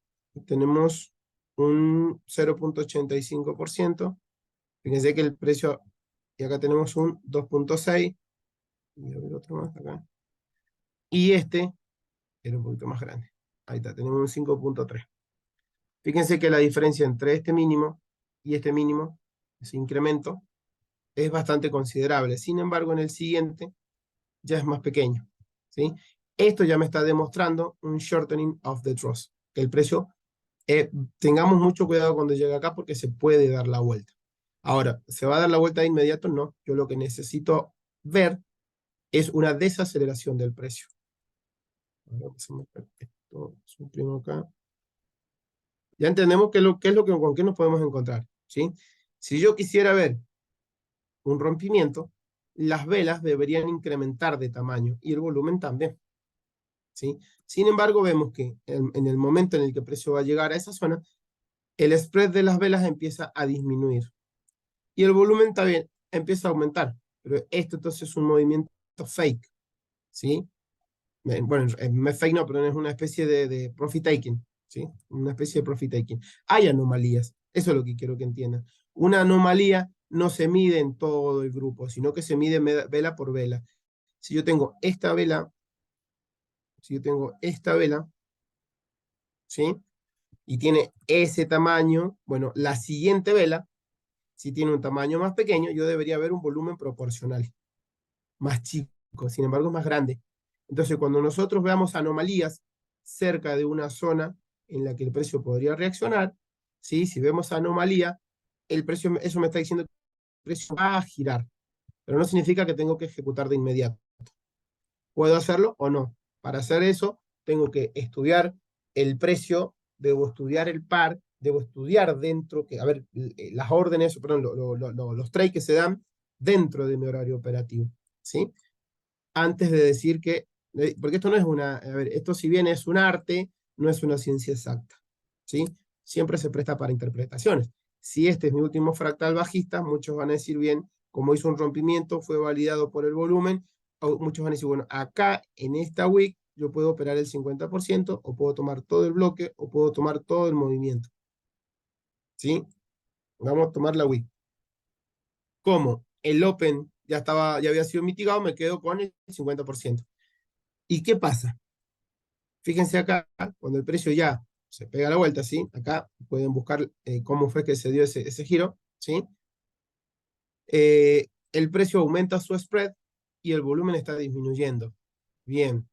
tenemos un 0,85%. Fíjense que el precio, y acá tenemos un 2,6. Voy a ver otro más acá. Y este era un poquito más grande. Ahí está, tenemos un 5,3. Fíjense que la diferencia entre este mínimo y este mínimo, ese incremento, es bastante considerable. Sin embargo, en el siguiente ya es más pequeño, ¿sí? Esto ya me está demostrando un shortening of the trough, que el precio, tengamos mucho cuidado cuando llegue acá porque se puede dar la vuelta. Ahora, ¿se va a dar la vuelta de inmediato? No. Yo lo que necesito ver es una desaceleración del precio. Vamos a marcar esto, suprimo acá. Ya entendemos qué es lo que, con qué nos podemos encontrar, ¿sí? Si yo quisiera ver un rompimiento, las velas deberían incrementar de tamaño y el volumen también, ¿sí? Sin embargo, vemos que en el momento en el que el precio va a llegar a esa zona, el spread de las velas empieza a disminuir y el volumen también empieza a aumentar, pero esto entonces es un movimiento fake, ¿sí? Bueno, fake no, pero es una especie de profit taking, ¿sí? Una especie de profit taking. Hay anomalías, eso es lo que quiero que entiendan. Una anomalía no se mide en todo el grupo, sino que se mide vela por vela. Si yo tengo esta vela, ¿sí? Y tiene ese tamaño, bueno, la siguiente vela, si tiene un tamaño más pequeño, yo debería ver un volumen proporcional, más chico, sin embargo es más grande. Entonces, cuando nosotros veamos anomalías cerca de una zona en la que el precio podría reaccionar, ¿sí? Si vemos anomalía, el precio, eso me está diciendo que el precio va a girar, pero no significa que tengo que ejecutar de inmediato. ¿Puedo hacerlo o no? Para hacer eso, tengo que estudiar el precio, debo estudiar el par, debo estudiar dentro, a ver, las órdenes, perdón, los trades que se dan dentro de mi horario operativo, ¿sí? Antes de decir que, porque esto no es a ver, esto si bien es un arte, no es una ciencia exacta, ¿sí? Siempre se presta para interpretaciones. Si este es mi último fractal bajista, muchos van a decir, bien, como hizo un rompimiento, fue validado por el volumen, o muchos van a decir, bueno, acá en esta wick yo puedo operar el 50%, o puedo tomar todo el bloque, o puedo tomar todo el movimiento, ¿sí? Vamos a tomar la wick. Como el open ya había sido mitigado, me quedo con el 50%. ¿Y qué pasa? Fíjense acá, cuando el precio ya se pega la vuelta, ¿sí? Acá pueden buscar cómo fue que se dio ese giro, ¿sí? El precio aumenta su spread y el volumen está disminuyendo. Bien,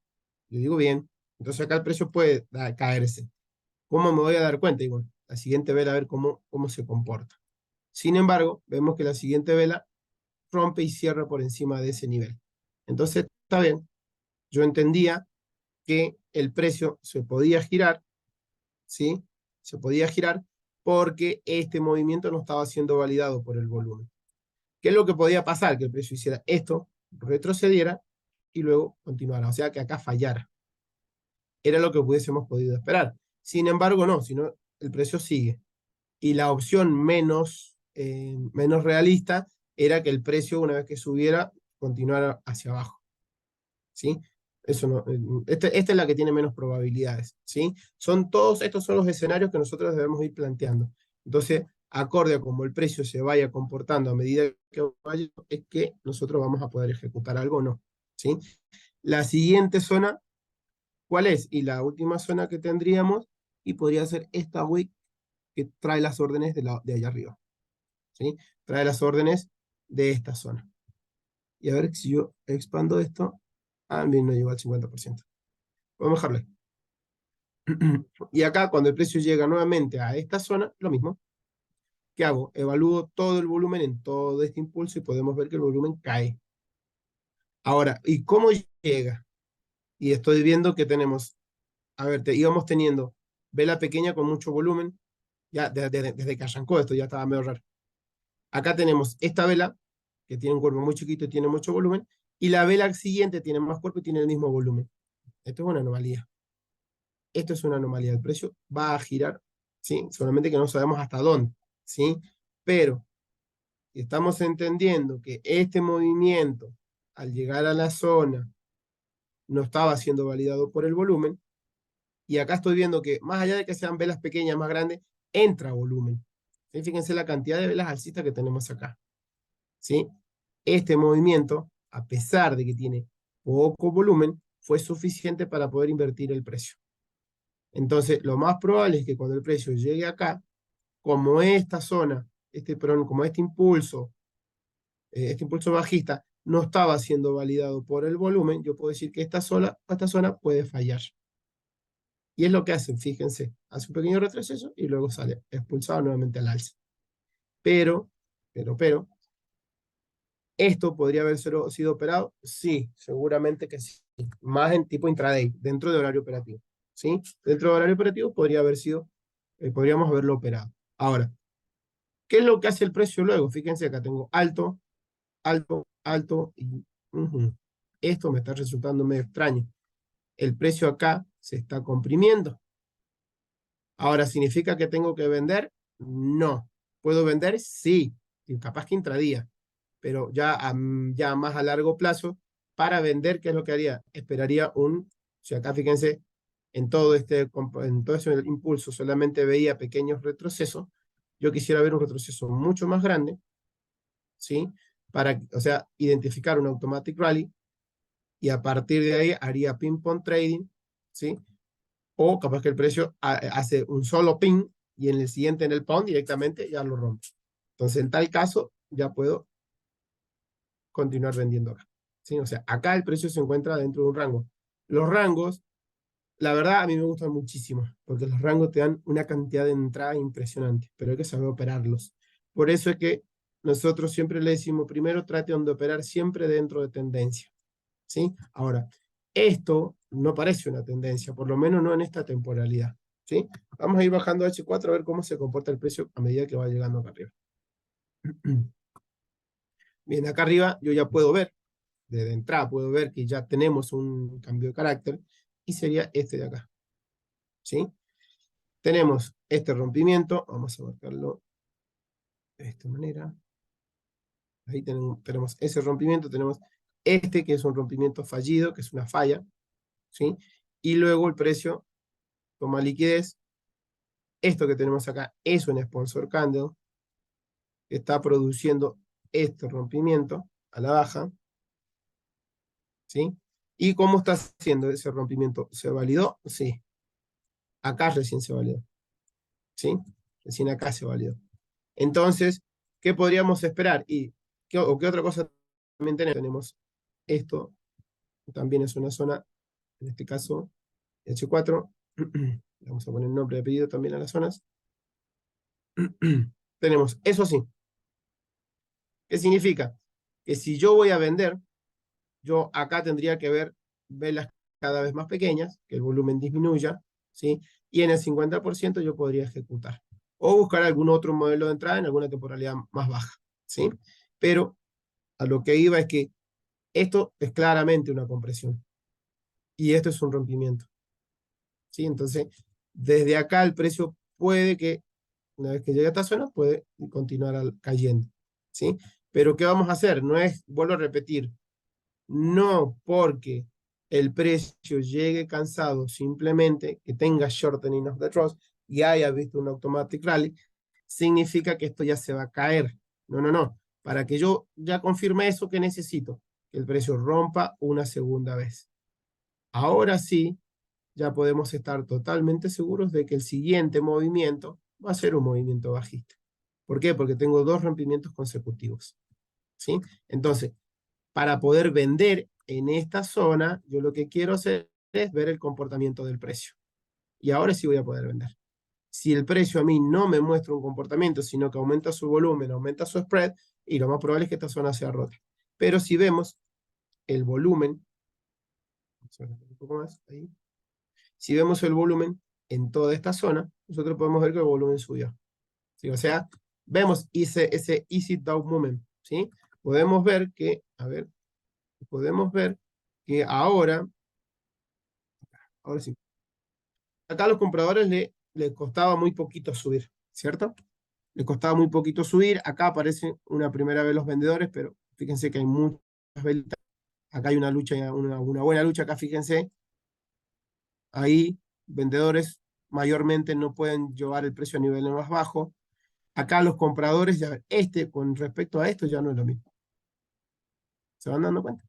yo digo bien. Entonces acá el precio puede caerse. ¿Cómo me voy a dar cuenta? Y bueno, la siguiente vela a ver cómo se comporta. Sin embargo, vemos que la siguiente vela rompe y cierra por encima de ese nivel. Entonces, está bien. Yo entendía que el precio se podía girar, ¿sí? Se podía girar porque este movimiento no estaba siendo validado por el volumen. ¿Qué es lo que podía pasar? Que el precio hiciera esto, retrocediera y luego continuara. O sea, que acá fallara. Era lo que hubiésemos podido esperar. Sin embargo, no, sino el precio sigue. Y la opción menos realista era que el precio, una vez que subiera, continuara hacia abajo, ¿sí? Eso no, esta es la que tiene menos probabilidades, ¿sí? Estos son los escenarios que nosotros debemos ir planteando. Entonces, acorde a cómo el precio se vaya comportando a medida que vaya, es que nosotros vamos a poder ejecutar algo o no, ¿sí? La siguiente zona, ¿cuál es? Y la última zona que tendríamos, y podría ser esta wick que trae las órdenes de allá arriba, ¿sí? Trae las órdenes de esta zona. Y a ver si yo expando esto, bien, no llegó al 50%. Vamos a dejarlo ahí. Y acá, cuando el precio llega nuevamente a esta zona, lo mismo. ¿Qué hago? Evalúo todo el volumen en todo este impulso y podemos ver que el volumen cae. Ahora, ¿y cómo llega? Y estoy viendo que tenemos, a ver, íbamos teniendo vela pequeña con mucho volumen, ya desde que arrancó esto ya estaba medio raro. Acá tenemos esta vela, que tiene un cuerpo muy chiquito y tiene mucho volumen, y la vela siguiente tiene más cuerpo y tiene el mismo volumen. Esto es una anomalía. Esto es una anomalía. El precio va a girar, ¿sí? Solamente que no sabemos hasta dónde, ¿sí? Pero estamos entendiendo que este movimiento, al llegar a la zona, no estaba siendo validado por el volumen, y acá estoy viendo que más allá de que sean velas pequeñas, más grandes, entra volumen. ¿Sí? Fíjense la cantidad de velas alcistas que tenemos acá. ¿Sí? Este movimiento, a pesar de que tiene poco volumen, fue suficiente para poder invertir el precio. Entonces, lo más probable es que cuando el precio llegue acá, como esta zona, como este impulso bajista, no estaba siendo validado por el volumen, yo puedo decir que esta zona puede fallar. Y es lo que hacen, fíjense, hace un pequeño retroceso y luego sale expulsado nuevamente al alza. Pero, ¿esto podría haber sido operado? Sí, seguramente que sí. Más en tipo intraday, dentro de horario operativo. ¿Sí? Dentro de horario operativo podríamos haberlo operado. Ahora, ¿qué es lo que hace el precio luego? Fíjense, acá tengo alto, alto, alto y esto me está resultando medio extraño. El precio acá se está comprimiendo. Ahora, ¿significa que tengo que vender? No. ¿Puedo vender? Sí. Y capaz que intradía. Pero ya más a largo plazo, para vender, ¿qué es lo que haría? Esperaría si acá fíjense, en todo ese impulso solamente veía pequeños retrocesos, yo quisiera ver un retroceso mucho más grande, ¿sí? O sea, identificar un automatic rally, y a partir de ahí haría ping-pong trading, ¿sí? O capaz que el precio hace un solo ping y en el siguiente, en el pound, directamente ya lo rompe. Entonces, en tal caso, ya puedo continuar vendiendo acá. ¿Sí? O sea, acá el precio se encuentra dentro de un rango. Los rangos, la verdad, a mí me gustan muchísimo, porque los rangos te dan una cantidad de entrada impresionante, pero hay que saber operarlos. Por eso es que nosotros siempre le decimos, primero traten de operar siempre dentro de tendencia. ¿Sí? Ahora, esto no parece una tendencia, por lo menos no en esta temporalidad. ¿Sí? Vamos a ir bajando a H4 a ver cómo se comporta el precio a medida que va llegando acá arriba. Bien, acá arriba yo ya puedo ver, desde entrada puedo ver que ya tenemos un cambio de carácter, y sería este de acá. ¿Sí? Tenemos este rompimiento, vamos a marcarlo de esta manera. Ahí tenemos ese rompimiento, tenemos este que es un rompimiento fallido, que es una falla, ¿sí? Y luego el precio toma liquidez. Esto que tenemos acá es un sponsor candle que está produciendo este rompimiento a la baja, ¿sí? ¿Y cómo está haciendo ese rompimiento? ¿Se validó? Sí. Acá recién se validó, ¿sí? Recién acá se validó. Entonces, ¿qué podríamos esperar? ¿Qué otra cosa también tenemos? Tenemos esto, también es una zona, en este caso, H4. Vamos a poner nombre y apellido también a las zonas. Tenemos eso sí. ¿Qué significa? Que si yo voy a vender, yo acá tendría que ver velas cada vez más pequeñas, que el volumen disminuya, ¿sí? Y en el 50% yo podría ejecutar. O buscar algún otro modelo de entrada en alguna temporalidad más baja, ¿sí? Pero a lo que iba es que esto es claramente una compresión. Y esto es un rompimiento, ¿sí? Entonces, desde acá el precio puede que, una vez que llegue a esta zona, puede continuar cayendo, ¿sí? Pero ¿qué vamos a hacer? No es, vuelvo a repetir, no porque el precio llegue cansado, simplemente que tenga shortening of the trust y haya visto un automatic rally, significa que esto ya se va a caer. No, no, no. Para que yo ya confirme eso, ¿qué necesito? Que el precio rompa una segunda vez. Ahora sí, ya podemos estar totalmente seguros de que el siguiente movimiento va a ser un movimiento bajista. ¿Por qué? Porque tengo dos rompimientos consecutivos, ¿sí? Entonces, para poder vender en esta zona, yo lo que quiero hacer es ver el comportamiento del precio. Y ahora sí voy a poder vender. Si el precio a mí no me muestra un comportamiento, sino que aumenta su volumen, aumenta su spread, y lo más probable es que esta zona sea rota. Pero si vemos el volumen, vamos a ver un poco más ahí. Si vemos el volumen en toda esta zona, nosotros podemos ver que el volumen subió. ¿Sí? O sea, vemos ese easy down movement, ¿sí? Podemos ver que, a ver, podemos ver que ahora sí, acá a los compradores le costaba muy poquito subir, ¿cierto? Le costaba muy poquito subir, acá aparece una primera vez los vendedores, pero fíjense que hay muchas velitas, acá hay una lucha, una buena lucha, acá fíjense, ahí vendedores mayormente no pueden llevar el precio a niveles más bajos, acá los compradores, ya, con respecto a esto ya no es lo mismo, ¿se van dando cuenta?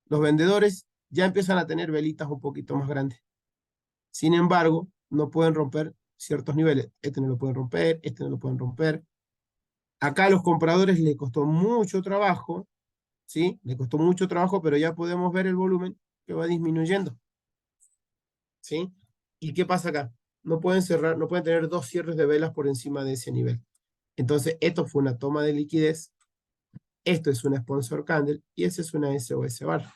Los vendedores ya empiezan a tener velitas un poquito más grandes, sin embargo, no pueden romper ciertos niveles, este no lo pueden romper, este no lo pueden romper, acá a los compradores les costó mucho trabajo, ¿sí? Le costó mucho trabajo, pero ya podemos ver el volumen que va disminuyendo, ¿sí? ¿Y qué pasa acá? No pueden cerrar, no pueden tener dos cierres de velas por encima de ese nivel. Entonces, esto fue una toma de liquidez, esto es una sponsor candle y esa es una SOS bar.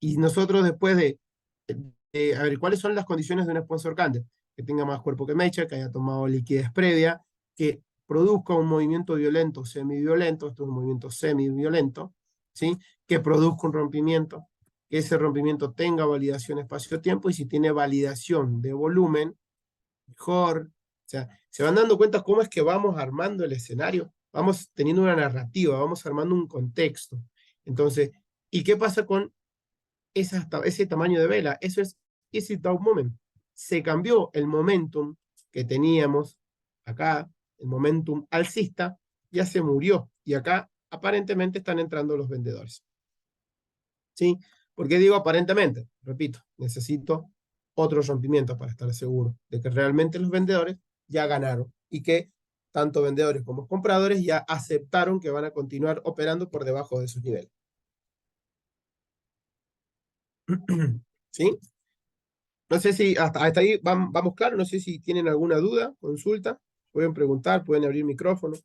Y nosotros después a ver, ¿cuáles son las condiciones de una sponsor candle? Que tenga más cuerpo que mecha, que haya tomado liquidez previa, que produzca un movimiento violento o semiviolento, esto es un movimiento semiviolento, ¿sí? Que produzca un rompimiento, que ese rompimiento tenga validación espacio-tiempo, y si tiene validación de volumen, mejor. O sea, se van dando cuenta cómo es que vamos armando el escenario, vamos teniendo una narrativa, vamos armando un contexto. Entonces, ¿y qué pasa con ese tamaño de vela? Eso es easy down moment. Se cambió el momentum que teníamos acá, el momentum alcista, ya se murió. Y acá aparentemente están entrando los vendedores. ¿Sí? ¿Por qué digo aparentemente? Repito, necesito otro rompimiento para estar seguro de que realmente los vendedores ya ganaron y que tanto vendedores como compradores ya aceptaron que van a continuar operando por debajo de esos niveles. ¿Sí? No sé si hasta ahí vamos claro, no sé si tienen alguna duda, consulta, pueden preguntar, pueden abrir micrófono,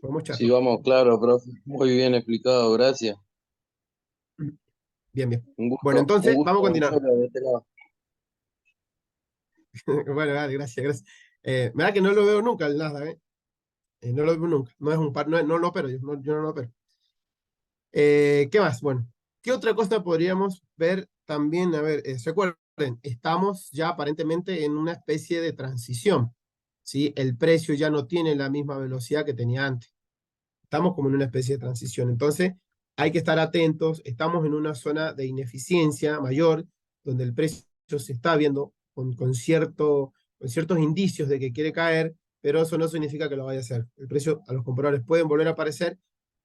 vamos Sí, charlar. vamos, claro, profe. Muy bien explicado, gracias. Bien, bien. Un Bueno, gusto, entonces vamos a continuar. de este lado. Bueno, vale, gracias, gracias. Verdad que no lo veo nunca el Nasdaq, ¿eh? No lo veo nunca, no es un par, no lo opero, yo no lo opero. ¿Qué más? Bueno, ¿qué otra cosa podríamos ver también? A ver, ¿se acuerdan? Estamos ya aparentemente en una especie de transición, ¿sí? El precio ya no tiene la misma velocidad que tenía antes. Estamos como en una especie de transición. Entonces, hay que estar atentos. Estamos en una zona de ineficiencia mayor, donde el precio se está viendo con ciertos indicios de que quiere caer, pero eso no significa que lo vaya a hacer. El precio a los compradores pueden volver a aparecer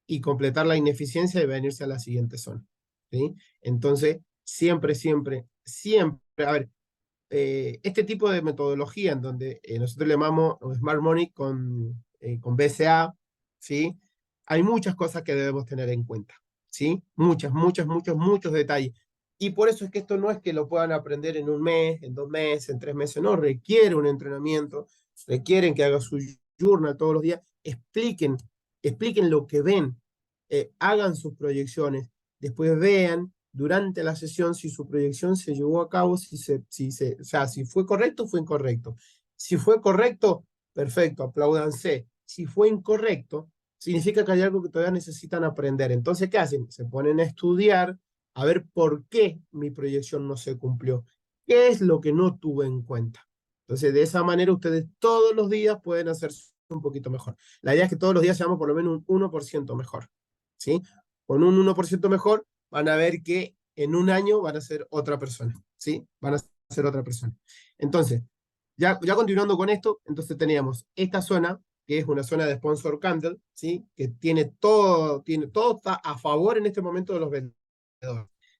y completar la ineficiencia y venirse a la siguiente zona, ¿sí? Entonces, siempre, a ver, este tipo de metodología en donde nosotros le llamamos Smart Money con BCA, ¿sí? Hay muchas cosas que debemos tener en cuenta, ¿sí? Muchos detalles. Y por eso es que esto no es que lo puedan aprender en un mes, en 2 meses, en 3 meses, no, requiere un entrenamiento, requieren que haga su journal todos los días, expliquen lo que ven, hagan sus proyecciones, después vean durante la sesión si su proyección se llevó a cabo, o sea, si fue correcto, fue incorrecto. Si fue correcto, perfecto, apláudanse. Si fue incorrecto, significa que hay algo que todavía necesitan aprender. Entonces, ¿qué hacen? Se ponen a estudiar, a ver por qué mi proyección no se cumplió. ¿Qué es lo que no tuve en cuenta? Entonces, de esa manera, ustedes todos los días pueden hacer un poquito mejor. La idea es que todos los días seamos por lo menos un 1% mejor, ¿sí? Con un 1% mejor, van a ver que en un año van a ser otra persona, ¿sí? Van a ser otra persona. Entonces, ya continuando con esto, entonces teníamos esta zona, que es una zona de sponsor candle, ¿sí? Que tiene todo está a favor en este momento de los vendedores.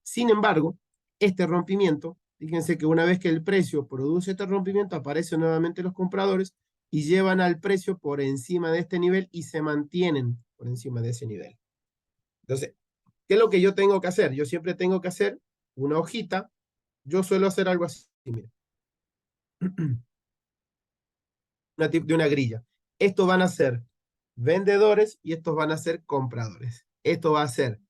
Sin embargo, este rompimiento, fíjense que una vez que el precio produce este rompimiento, aparecen nuevamente los compradores y llevan al precio por encima de este nivel y se mantienen por encima de ese nivel. Entonces, ¿qué es lo que yo tengo que hacer? Yo siempre tengo que hacer una hojita. Yo suelo hacer algo así, mira. De una grilla. Estos van a ser vendedores y estos van a ser compradores. Esto va a ser,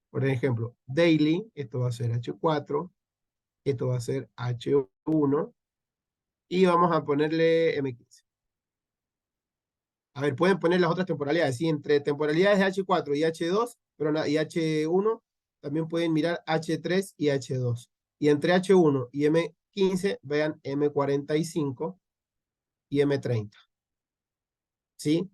por ejemplo, daily, esto va a ser H4, esto va a ser H1 y vamos a ponerle M15. A ver, pueden poner las otras temporalidades, ¿sí? Entre temporalidades de H4 y H2, y H1, también pueden mirar H3 y H2. Y entre H1 y M15 vean M45 y M30. ¿Sí?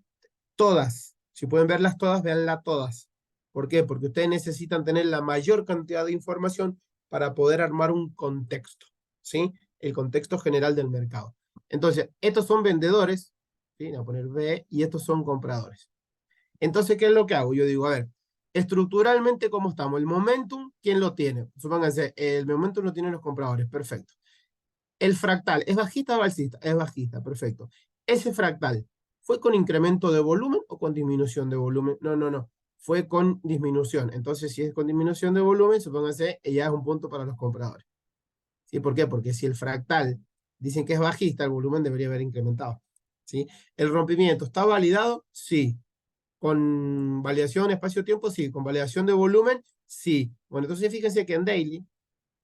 Todas. Si pueden verlas todas, véanlas todas. ¿Por qué? Porque ustedes necesitan tener la mayor cantidad de información para poder armar un contexto. ¿Sí? El contexto general del mercado. Entonces, estos son vendedores, ¿sí? Voy a poner B, y estos son compradores. Entonces, ¿qué es lo que hago? Yo digo, a ver, estructuralmente, ¿cómo estamos? El momentum, ¿quién lo tiene? Supónganse, el momentum lo tienen los compradores, perfecto. El fractal, ¿es bajista o alcista? Es bajista, perfecto. Ese fractal, ¿fue con incremento de volumen o con disminución de volumen? No, no, no. Fue con disminución. Entonces, si es con disminución de volumen, supónganse, ya es un punto para los compradores. ¿Sí? ¿Por qué? Porque si el fractal dicen que es bajista, el volumen debería haber incrementado. ¿Sí? ¿El rompimiento está validado? Sí. ¿Con validación espacio-tiempo? Sí. ¿Con validación de volumen? Sí. Bueno, entonces fíjense que en daily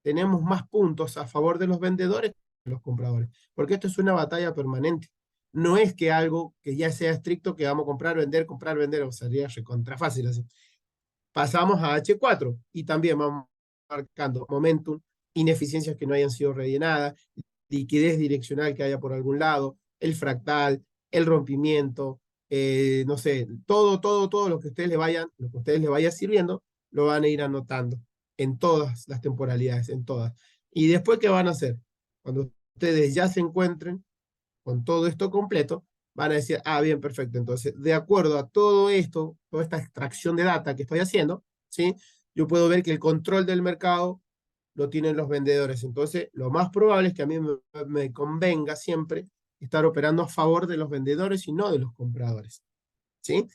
tenemos más puntos a favor de los vendedores que de los compradores, porque esto es una batalla permanente. No es que algo que ya sea estricto que vamos a comprar, vender, o sería recontra fácil así. Pasamos a H4 y también vamos marcando momentum, ineficiencias que no hayan sido rellenadas, liquidez direccional que haya por algún lado, el fractal, el rompimiento, no sé, todo lo que ustedes lo que ustedes les vaya sirviendo, lo van a ir anotando en todas las temporalidades, en todas. Y después, ¿qué van a hacer? Cuando ustedes ya se encuentren con todo esto completo, van a decir, ah, bien, perfecto. Entonces, de acuerdo a todo esto, toda esta extracción de data que estoy haciendo, ¿sí? Yo puedo ver que el control del mercado lo tienen los vendedores. Entonces, lo más probable es que a mí me convenga siempre estar operando a favor de los vendedores y no de los compradores, ¿sí?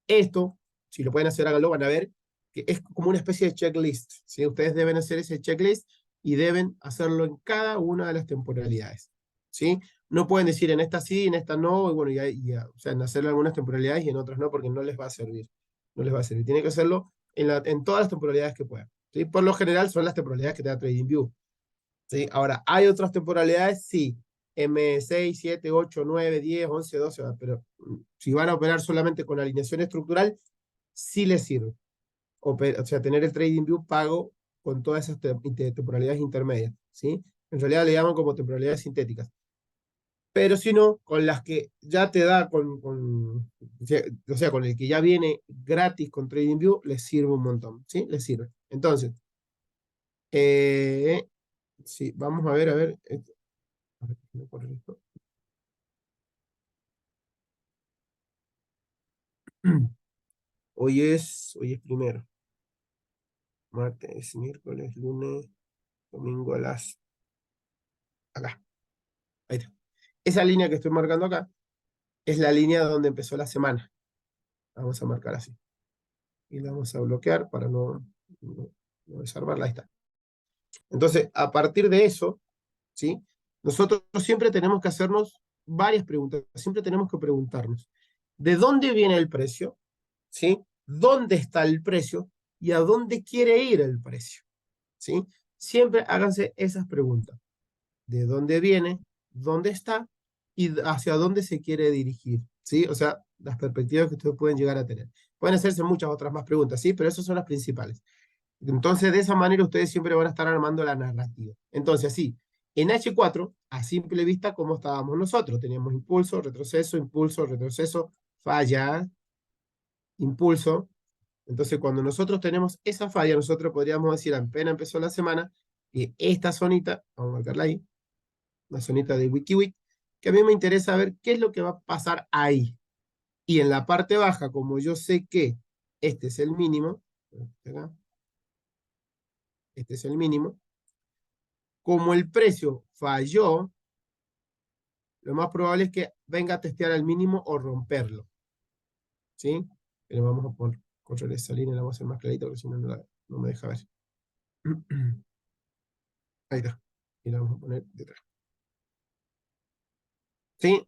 Esto, si lo pueden hacer, háganlo, van a ver que es como una especie de checklist, ¿sí? Ustedes deben hacer ese checklist y deben hacerlo en cada una de las temporalidades, ¿sí? No pueden decir en esta sí, en esta no, y bueno, o sea, en hacerlo en algunas temporalidades y en otras no, porque no les va a servir. No les va a servir. Tienen que hacerlo en todas las temporalidades que puedan, ¿sí? Por lo general son las temporalidades que te da TradingView, ¿sí? Ahora, ¿hay otras temporalidades? Sí. M6, 7, 8, 9, 10, 11, 12, pero si van a operar solamente con alineación estructural, sí les sirve. O sea, tener el TradingView pago con todas esas temporalidades intermedias, ¿sí? En realidad le llaman como temporalidades sintéticas. Pero si no, con las que ya te da, o sea, con el que ya viene gratis con TradingView, les sirve un montón, ¿sí? Les sirve. Entonces, sí, vamos a ver, a ver. A ver, déjame correr esto. Hoy es primero. Martes, miércoles, lunes, domingo a las... Acá. Ahí está. Esa línea que estoy marcando acá es la línea donde empezó la semana. La vamos a marcar así. Y la vamos a bloquear para no desarmarla. Ahí está. Entonces, a partir de eso, ¿sí? Nosotros siempre tenemos que hacernos varias preguntas. Siempre tenemos que preguntarnos, ¿de dónde viene el precio? ¿Sí? ¿Dónde está el precio? ¿Y a dónde quiere ir el precio? ¿Sí? Siempre háganse esas preguntas. ¿De dónde viene? ¿Dónde está? ¿Y hacia dónde se quiere dirigir? ¿Sí? O sea, las perspectivas que ustedes pueden llegar a tener. Pueden hacerse muchas otras más preguntas, ¿sí? Pero esas son las principales. Entonces, de esa manera ustedes siempre van a estar armando la narrativa. Entonces, sí, en H4, a simple vista, ¿cómo estábamos nosotros? Teníamos impulso, retroceso, falla, impulso. Entonces, cuando nosotros tenemos esa falla, nosotros podríamos decir, apenas empezó la semana, que esta zonita, vamos a marcarla ahí, una zonita de WikiWiki, que a mí me interesa ver qué es lo que va a pasar ahí. Y en la parte baja, como yo sé que este es el mínimo, este es el mínimo, como el precio falló, lo más probable es que venga a testear al mínimo o romperlo. ¿Sí? Pero vamos a correr esa línea, la vamos a hacer más clarita porque si no, no me deja ver. Ahí está. Y la vamos a poner detrás. ¿Sí?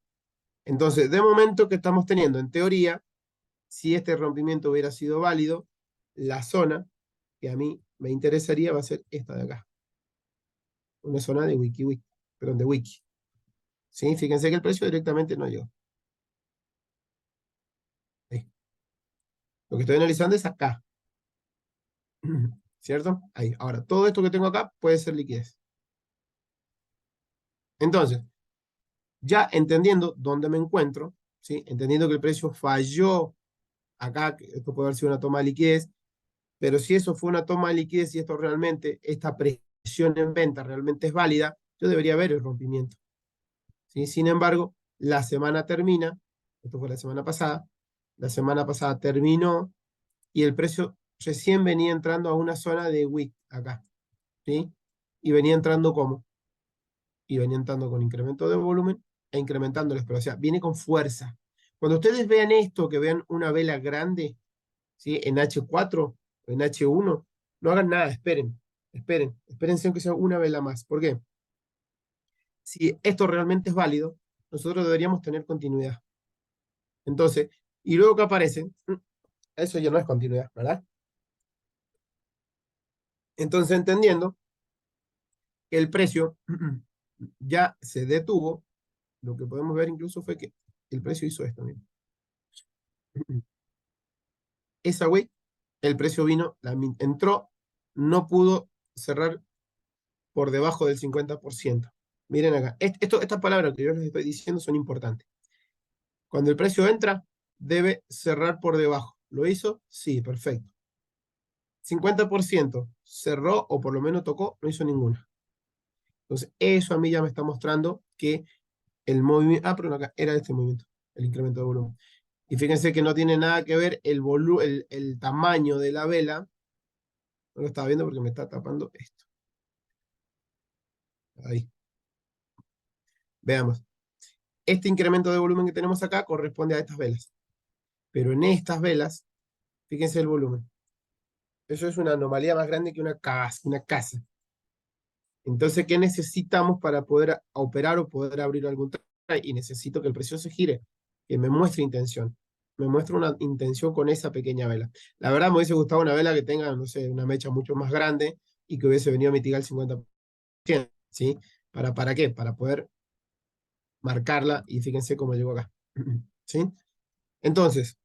Entonces, de momento que estamos teniendo, en teoría, si este rompimiento hubiera sido válido, la zona que a mí me interesaría va a ser esta de acá. Una zona de WikiWiki, perdón, de Wiki. ¿Sí? Fíjense que el precio directamente no llegó. Ahí. Lo que estoy analizando es acá. ¿cierto? Ahí. Ahora, todo esto que tengo acá puede ser liquidez. Entonces, ya entendiendo dónde me encuentro, ¿sí? Entendiendo que el precio falló acá, que esto puede haber sido una toma de liquidez, pero si eso fue una toma de liquidez y esto realmente, esta presión en venta realmente es válida, yo debería ver el rompimiento, ¿sí? Sin embargo, la semana termina, esto fue la semana pasada terminó y el precio recién venía entrando a una zona de wick acá, ¿sí? Y venía entrando como, y venía entrando con incremento de volumen e incrementando la espera, o sea, viene con fuerza. Cuando ustedes vean esto, que vean una vela grande, ¿sí? En H4, en H1, no hagan nada, espérense aunque sea una vela más. ¿Por qué? Si esto realmente es válido, nosotros deberíamos tener continuidad. Entonces, y luego que aparece, eso ya no es continuidad, ¿verdad? Entonces, entendiendo que el precio ya se detuvo, lo que podemos ver incluso fue que el precio hizo esto, miren. Esa way, el precio vino, entró, no pudo cerrar por debajo del 50%. Miren acá, estas palabras que yo les estoy diciendo son importantes. Cuando el precio entra, debe cerrar por debajo. ¿Lo hizo? Sí, perfecto. 50% cerró o por lo menos tocó, no hizo ninguna. Entonces, eso a mí ya me está mostrando que el movimiento, pero acá era este movimiento, el incremento de volumen. Y fíjense que no tiene nada que ver el tamaño de la vela. No lo estaba viendo porque me está tapando esto. Ahí. Veamos. Este incremento de volumen que tenemos acá corresponde a estas velas. Pero en estas velas, fíjense el volumen. Eso es una anomalía más grande que una casa. Entonces, ¿qué necesitamos para poder operar o poder abrir algún trade? Y necesito que el precio se gire, que me muestre intención. Me muestre una intención con esa pequeña vela. La verdad me hubiese gustado una vela que tenga, no sé, una mecha mucho más grande y que hubiese venido a mitigar el 50%, ¿sí? ¿Para qué? Para poder marcarla y fíjense cómo llegó acá. ¿Sí? Entonces,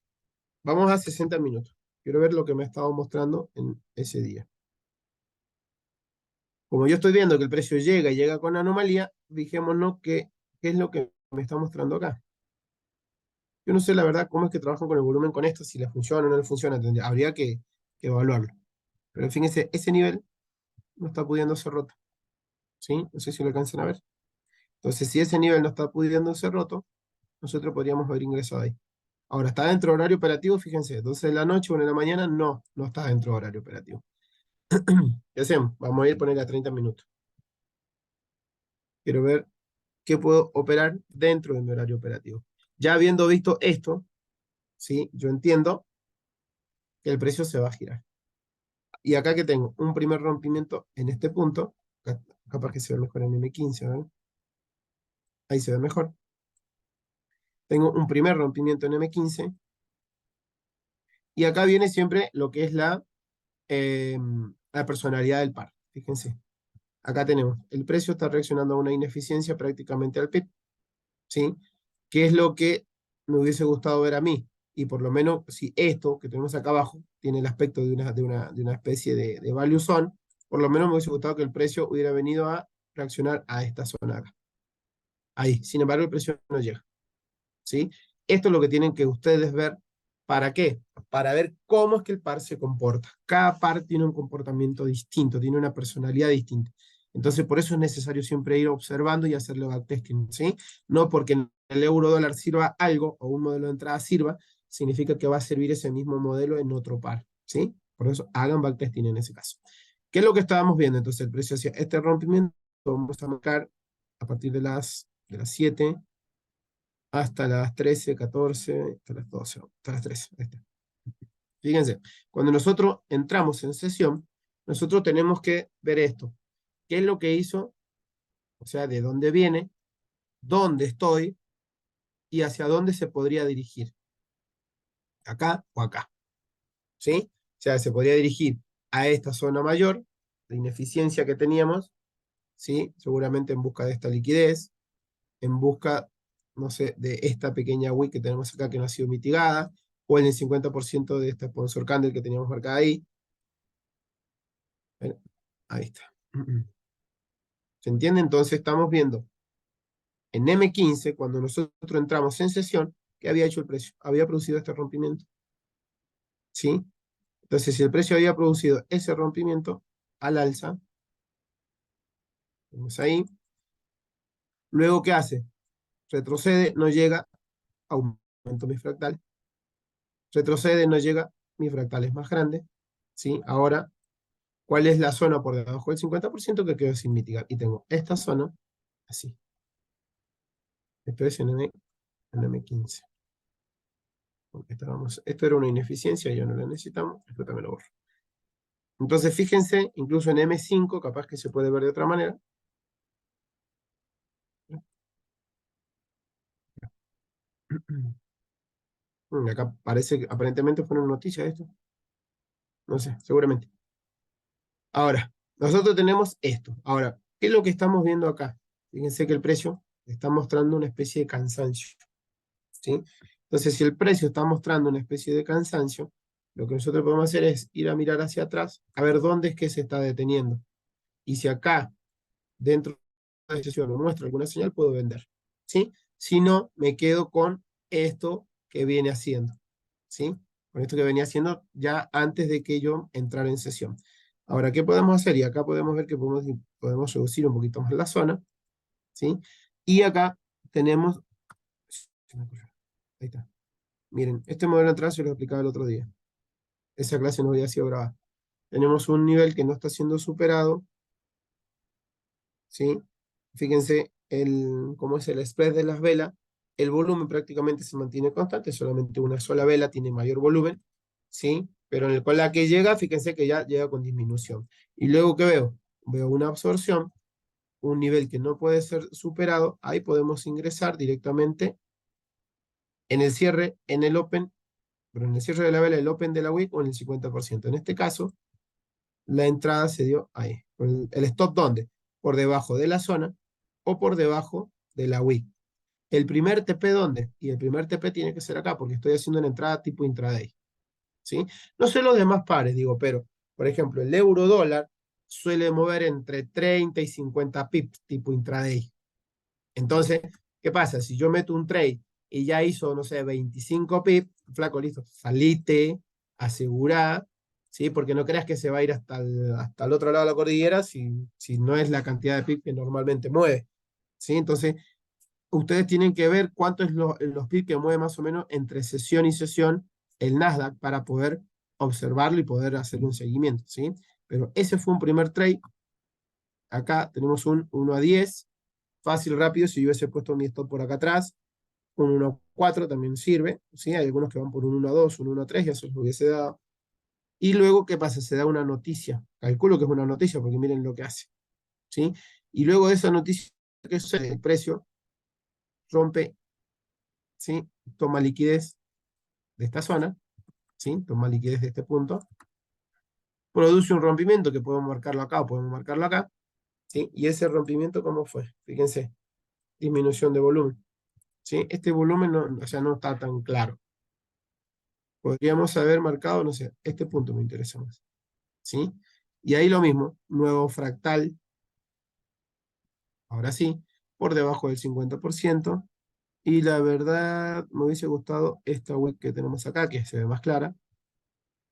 vamos a 60 minutos. Quiero ver lo que me ha estado mostrando en ese día. Como yo estoy viendo que el precio llega y llega con anomalía, fijémonos qué es lo que me está mostrando acá. Yo no sé la verdad cómo es que trabajan con el volumen con esto, si les funciona o no les funciona, habría que evaluarlo. Pero fíjense, ese nivel no está pudiendo ser roto. ¿Sí? No sé si lo alcanzan a ver. Entonces, si ese nivel no está pudiendo ser roto, nosotros podríamos haber ingresado ahí. Ahora, ¿está dentro de horario operativo? Fíjense, 12 de la noche, 1 de la mañana, no está dentro de horario operativo. ¿Qué hacemos? Vamos a ir a poner a 30 minutos. Quiero ver qué puedo operar dentro de mi horario operativo. Ya habiendo visto esto, ¿sí? Yo entiendo que el precio se va a girar. Y acá que tengo un primer rompimiento en este punto, capaz que se ve mejor en M15, ¿verdad? Ahí se ve mejor. Tengo un primer rompimiento en M15. Y acá viene siempre lo que es la personalidad del par. Fíjense. Acá tenemos, el precio está reaccionando a una ineficiencia prácticamente al PIB, ¿sí? ¿Qué es lo que me hubiese gustado ver a mí? Y por lo menos, si esto que tenemos acá abajo tiene el aspecto de una especie de value zone, por lo menos me hubiese gustado que el precio hubiera venido a reaccionar a esta zona acá. Ahí, sin embargo, el precio no llega, ¿sí? Esto es lo que tienen que ustedes ver. ¿Para qué? Para ver cómo es que el par se comporta. Cada par tiene un comportamiento distinto, tiene una personalidad distinta. Entonces, por eso es necesario siempre ir observando y hacerle backtesting, ¿sí? No porque el euro dólar sirva algo o un modelo de entrada sirva, significa que va a servir ese mismo modelo en otro par, ¿sí? Por eso hagan backtesting en ese caso. ¿Qué es lo que estábamos viendo? Entonces, el precio hacia este rompimiento, vamos a marcar a partir de las 7 hasta las 13, 14, hasta las 12, hasta las 13. Ahí está. Fíjense, cuando nosotros entramos en sesión, nosotros tenemos que ver esto. ¿Qué es lo que hizo? O sea, de dónde viene, dónde estoy y hacia dónde se podría dirigir. Acá o acá. ¿Sí? O sea, se podría dirigir a esta zona mayor, de ineficiencia que teníamos, ¿sí? Seguramente en busca de esta liquidez, en busca, no sé, de esta pequeña wick que tenemos acá que no ha sido mitigada, o en el 50% de esta sponsor candle que teníamos marcada ahí. Ahí está. ¿Se entiende? Entonces estamos viendo en M15, cuando nosotros entramos en sesión, ¿qué había hecho el precio? Había producido este rompimiento. ¿Sí? Entonces, si el precio había producido ese rompimiento al alza, vemos ahí. Luego, ¿qué hace? Retrocede, no llega, aumento mi fractal. Retrocede, no llega, mi fractal es más grande. ¿Sí? Ahora, ¿cuál es la zona por debajo del 50% que quedó sin mitigar? Y tengo esta zona así. Esto es en M15. Esto era una ineficiencia, ya no la necesitamos, esto también lo borro. Entonces, fíjense, incluso en M5, capaz que se puede ver de otra manera. Acá parece que aparentemente fueron noticias esto. No sé, seguramente. Ahora, nosotros tenemos esto. Ahora, ¿qué es lo que estamos viendo acá? Fíjense que el precio está mostrando una especie de cansancio. ¿Sí? Entonces, si el precio está mostrando una especie de cansancio, lo que nosotros podemos hacer es ir a mirar hacia atrás, a ver dónde es que se está deteniendo. Y si acá, dentro de la sesión, me muestra alguna señal, puedo vender. ¿Sí? Si no, me quedo con esto que viene haciendo. ¿Sí? Con esto que venía haciendo ya antes de que yo entrara en sesión. Ahora, ¿qué podemos hacer? Y acá podemos ver que podemos reducir un poquito más la zona. ¿Sí? Y acá tenemos... Ahí está. Miren, este modelo de entrada se lo explicaba el otro día. Esa clase no había sido grabada. Tenemos un nivel que no está siendo superado. ¿Sí? Fíjense cómo es el spread de las velas. El volumen prácticamente se mantiene constante, solamente una sola vela tiene mayor volumen, ¿sí? Pero en el cual la que llega, fíjense que ya llega con disminución. Y luego, ¿qué veo? Veo una absorción, un nivel que no puede ser superado. Ahí podemos ingresar directamente en el cierre, en el open, pero en el cierre de la vela, el open de la wick o en el 50%. En este caso, la entrada se dio ahí. ¿El stop dónde? Por debajo de la zona o por debajo de la wick. ¿El primer TP dónde? Y el primer TP tiene que ser acá, porque estoy haciendo una entrada tipo intraday. ¿Sí? No sé los demás pares, digo, pero, por ejemplo, el euro dólar suele mover entre 30 y 50 pips tipo intraday. Entonces, ¿qué pasa? Si yo meto un trade y ya hizo, no sé, 25 pips, flaco, listo, salite, asegurá, ¿sí? Porque no creas que se va a ir hasta el otro lado de la cordillera si no es la cantidad de pips que normalmente mueve. ¿Sí? Entonces, ustedes tienen que ver cuánto es los pips que mueve más o menos entre sesión y sesión el Nasdaq para poder observarlo y poder hacer un seguimiento, ¿sí? Pero ese fue un primer trade. Acá tenemos un 1 a 10, fácil, rápido. Si yo hubiese puesto mi stop por acá atrás, un 1 a 4 también sirve, ¿sí? Hay algunos que van por un 1 a 2, un 1 a 3, ya se los hubiese dado. Y luego, ¿qué pasa? Se da una noticia. Calculo que es una noticia porque miren lo que hace, ¿sí? Y luego de esa noticia, ¿qué sucede? El precio rompe, ¿sí? Toma liquidez de esta zona, ¿sí? Toma liquidez de este punto, produce un rompimiento que podemos marcarlo acá o podemos marcarlo acá, ¿sí? Y ese rompimiento, ¿cómo fue? Fíjense, disminución de volumen, ¿sí? Este volumen no, o sea, no está tan claro. Podríamos haber marcado, no sé, este punto me interesa más, ¿sí? Y ahí lo mismo, nuevo fractal, ahora sí, por debajo del 50%, y la verdad me hubiese gustado esta wick que tenemos acá, que se ve más clara.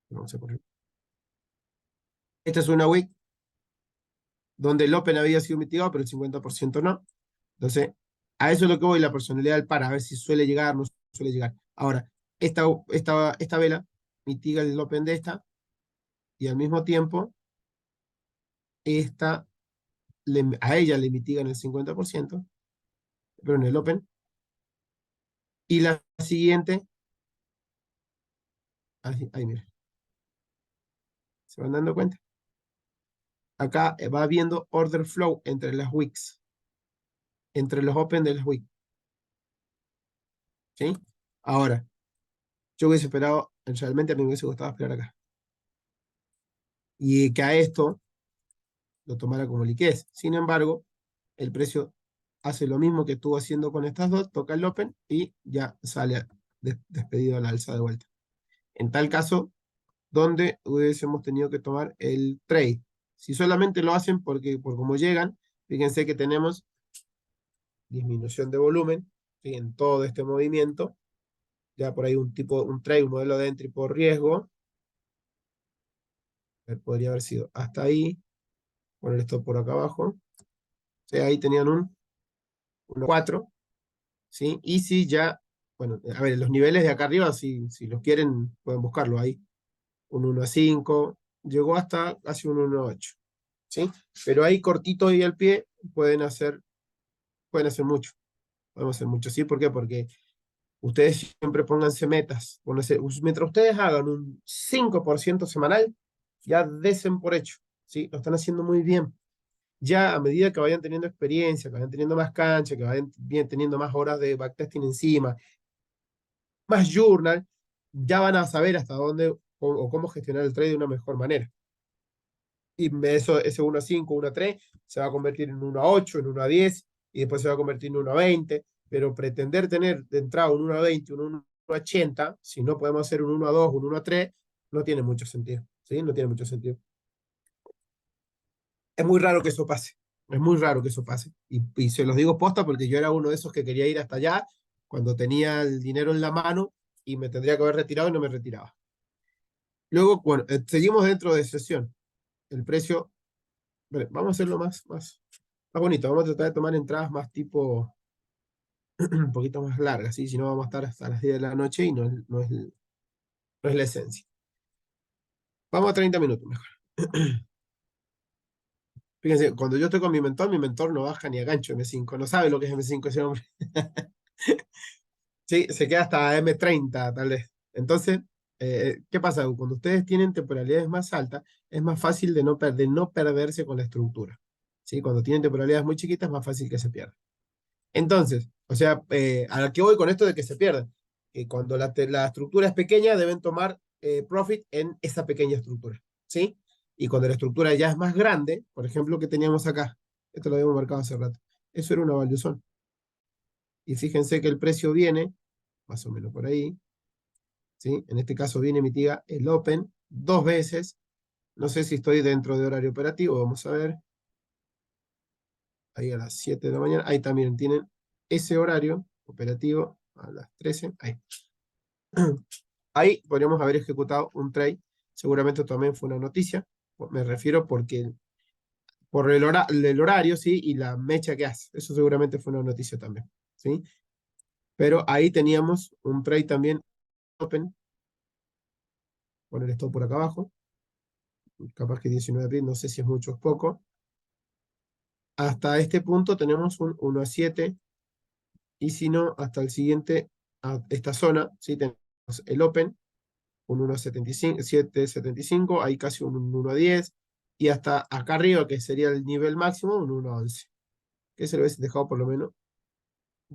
Vamos a poner. Esta es una wick donde el Open había sido mitigado, pero el 50% no. Entonces, a eso es lo que voy, la personalidad del par, a ver si suele llegar, no suele llegar. Ahora, esta vela mitiga el Open de esta, y al mismo tiempo, esta, a ella le mitigan el 50%, pero en el Open. Y la siguiente, ahí mira, ¿se van dando cuenta? Acá va viendo order flow entre las wicks, entre los Open de las wicks. ¿Sí? Ahora, yo hubiese esperado, realmente a mí me hubiese gustado esperar acá. Y que a esto lo tomara como liquidez. Sin embargo, el precio hace lo mismo que estuvo haciendo con estas dos, toca el open y ya sale despedido a la alza de vuelta. En tal caso, donde hubiésemos tenido que tomar el trade, Si solamente lo hacen por cómo llegan, fíjense que tenemos disminución de volumen, ¿sí? En todo este movimiento, ya por ahí un trade, un modelo de entry por riesgo, podría haber sido hasta ahí, poner esto por acá abajo, ¿sí? Ahí tenían un 1.4, ¿sí? Y si ya, bueno, a ver, los niveles de acá arriba, si los quieren, pueden buscarlo ahí, un 1.5, llegó hasta casi un 1.8, ¿sí? Pero ahí cortito y al pie pueden hacer mucho, podemos hacer mucho, ¿sí? ¿Por qué? Porque ustedes siempre pónganse metas, mientras ustedes hagan un 5% semanal, ya desen por hecho, ¿sí? Lo están haciendo muy bien. Ya a medida que vayan teniendo experiencia, que vayan teniendo más cancha, que vayan teniendo más horas de backtesting encima, más journal, ya van a saber hasta dónde o cómo gestionar el trade de una mejor manera. Y ese 1.5, 1.3 se va a convertir en 1.8, en 1.10, y después se va a convertir en 1.20, pero pretender tener de entrada un 1.20, un 1.80, si no podemos hacer un 1.2, un 1.3, no tiene mucho sentido, ¿sí? No tiene mucho sentido. Es muy raro que eso pase, es muy raro que eso pase, y se los digo posta porque yo era uno de esos que quería ir hasta allá cuando tenía el dinero en la mano y me tendría que haber retirado y no me retiraba. Luego, bueno, seguimos dentro de sesión. El precio, vale, vamos a hacerlo más bonito. Vamos a tratar de tomar entradas más tipo, un poquito más largas, ¿sí? Si no vamos a estar hasta las 10 de la noche y no es la esencia. Vamos a 30 minutos mejor. Fíjense, cuando yo estoy con mi mentor no baja ni a gancho M5, no sabe lo que es M5 ese hombre. Sí, se queda hasta M30 tal vez. Entonces, ¿qué pasa? Cuando ustedes tienen temporalidades más altas, es más fácil de no perderse con la estructura. ¿Sí? Cuando tienen temporalidades muy chiquitas, es más fácil que se pierdan. Entonces, o sea, ¿a la que voy con esto de que se pierdan? Que cuando la estructura es pequeña, deben tomar profit en esa pequeña estructura, ¿sí? Y cuando la estructura ya es más grande, por ejemplo, que teníamos acá, esto lo habíamos marcado hace rato, eso era una value zone. Y fíjense que el precio viene, más o menos por ahí, ¿sí? En este caso viene, mitiga el open 2 veces, no sé si estoy dentro de horario operativo, vamos a ver, ahí a las 7 de la mañana, ahí también tienen ese horario operativo, a las 13, ahí. Ahí podríamos haber ejecutado un trade, seguramente también fue una noticia, me refiero porque por el horario, ¿sí? Y la mecha que hace, eso seguramente fue una noticia también, ¿sí? Pero ahí teníamos un trade también open, poner esto por acá abajo, capaz que 19 pip, no sé si es mucho o es poco. Hasta este punto tenemos un 1.7, y si no, hasta el siguiente, a esta zona, ¿sí? Tenemos el open, un 1.75, ahí casi un 1.10, y hasta acá arriba, que sería el nivel máximo, un 1.11, que se lo hubiese dejado por lo menos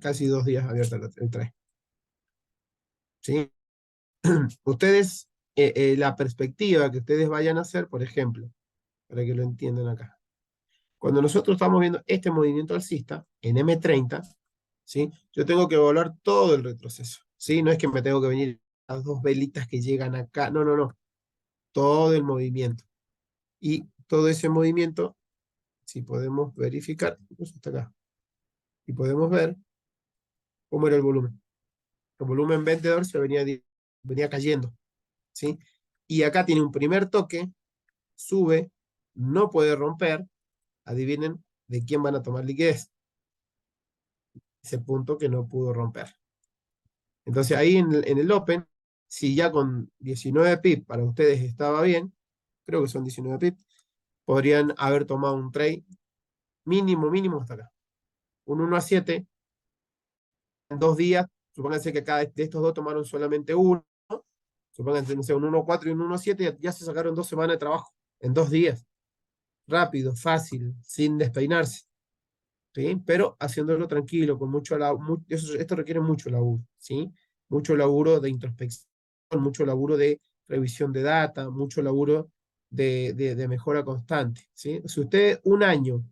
casi 2 días abierto el trade. ¿Sí? Ustedes, la perspectiva que ustedes vayan a hacer, por ejemplo, para que lo entiendan acá. Cuando nosotros estamos viendo este movimiento alcista, en M30, ¿sí? Yo tengo que evaluar todo el retroceso, ¿sí? No es que me tengo que venir las 2 velitas que llegan acá, no, no, no. Todo el movimiento. Y todo ese movimiento, si podemos verificar, incluso hasta acá, y podemos ver cómo era el volumen. El volumen vendedor venía cayendo, ¿sí? Y acá tiene un primer toque, sube, no puede romper, adivinen de quién van a tomar liquidez. Ese punto que no pudo romper. Entonces ahí en el Open, si ya con 19 pip para ustedes estaba bien, creo que son 19 pip, podrían haber tomado un trade mínimo hasta acá. Un 1.7 en 2 días, supónganse que cada de estos dos tomaron solamente uno, supónganse, no sé, un 1.4 y un 1.7, ya se sacaron 2 semanas de trabajo, en 2 días. Rápido, fácil, sin despeinarse. ¿Sí? Pero haciéndolo tranquilo, con mucho laburo. Esto requiere mucho laburo, ¿sí? Mucho laburo de introspección, mucho laburo de revisión de data, mucho laburo de mejora constante, ¿sí? Si ustedes un año,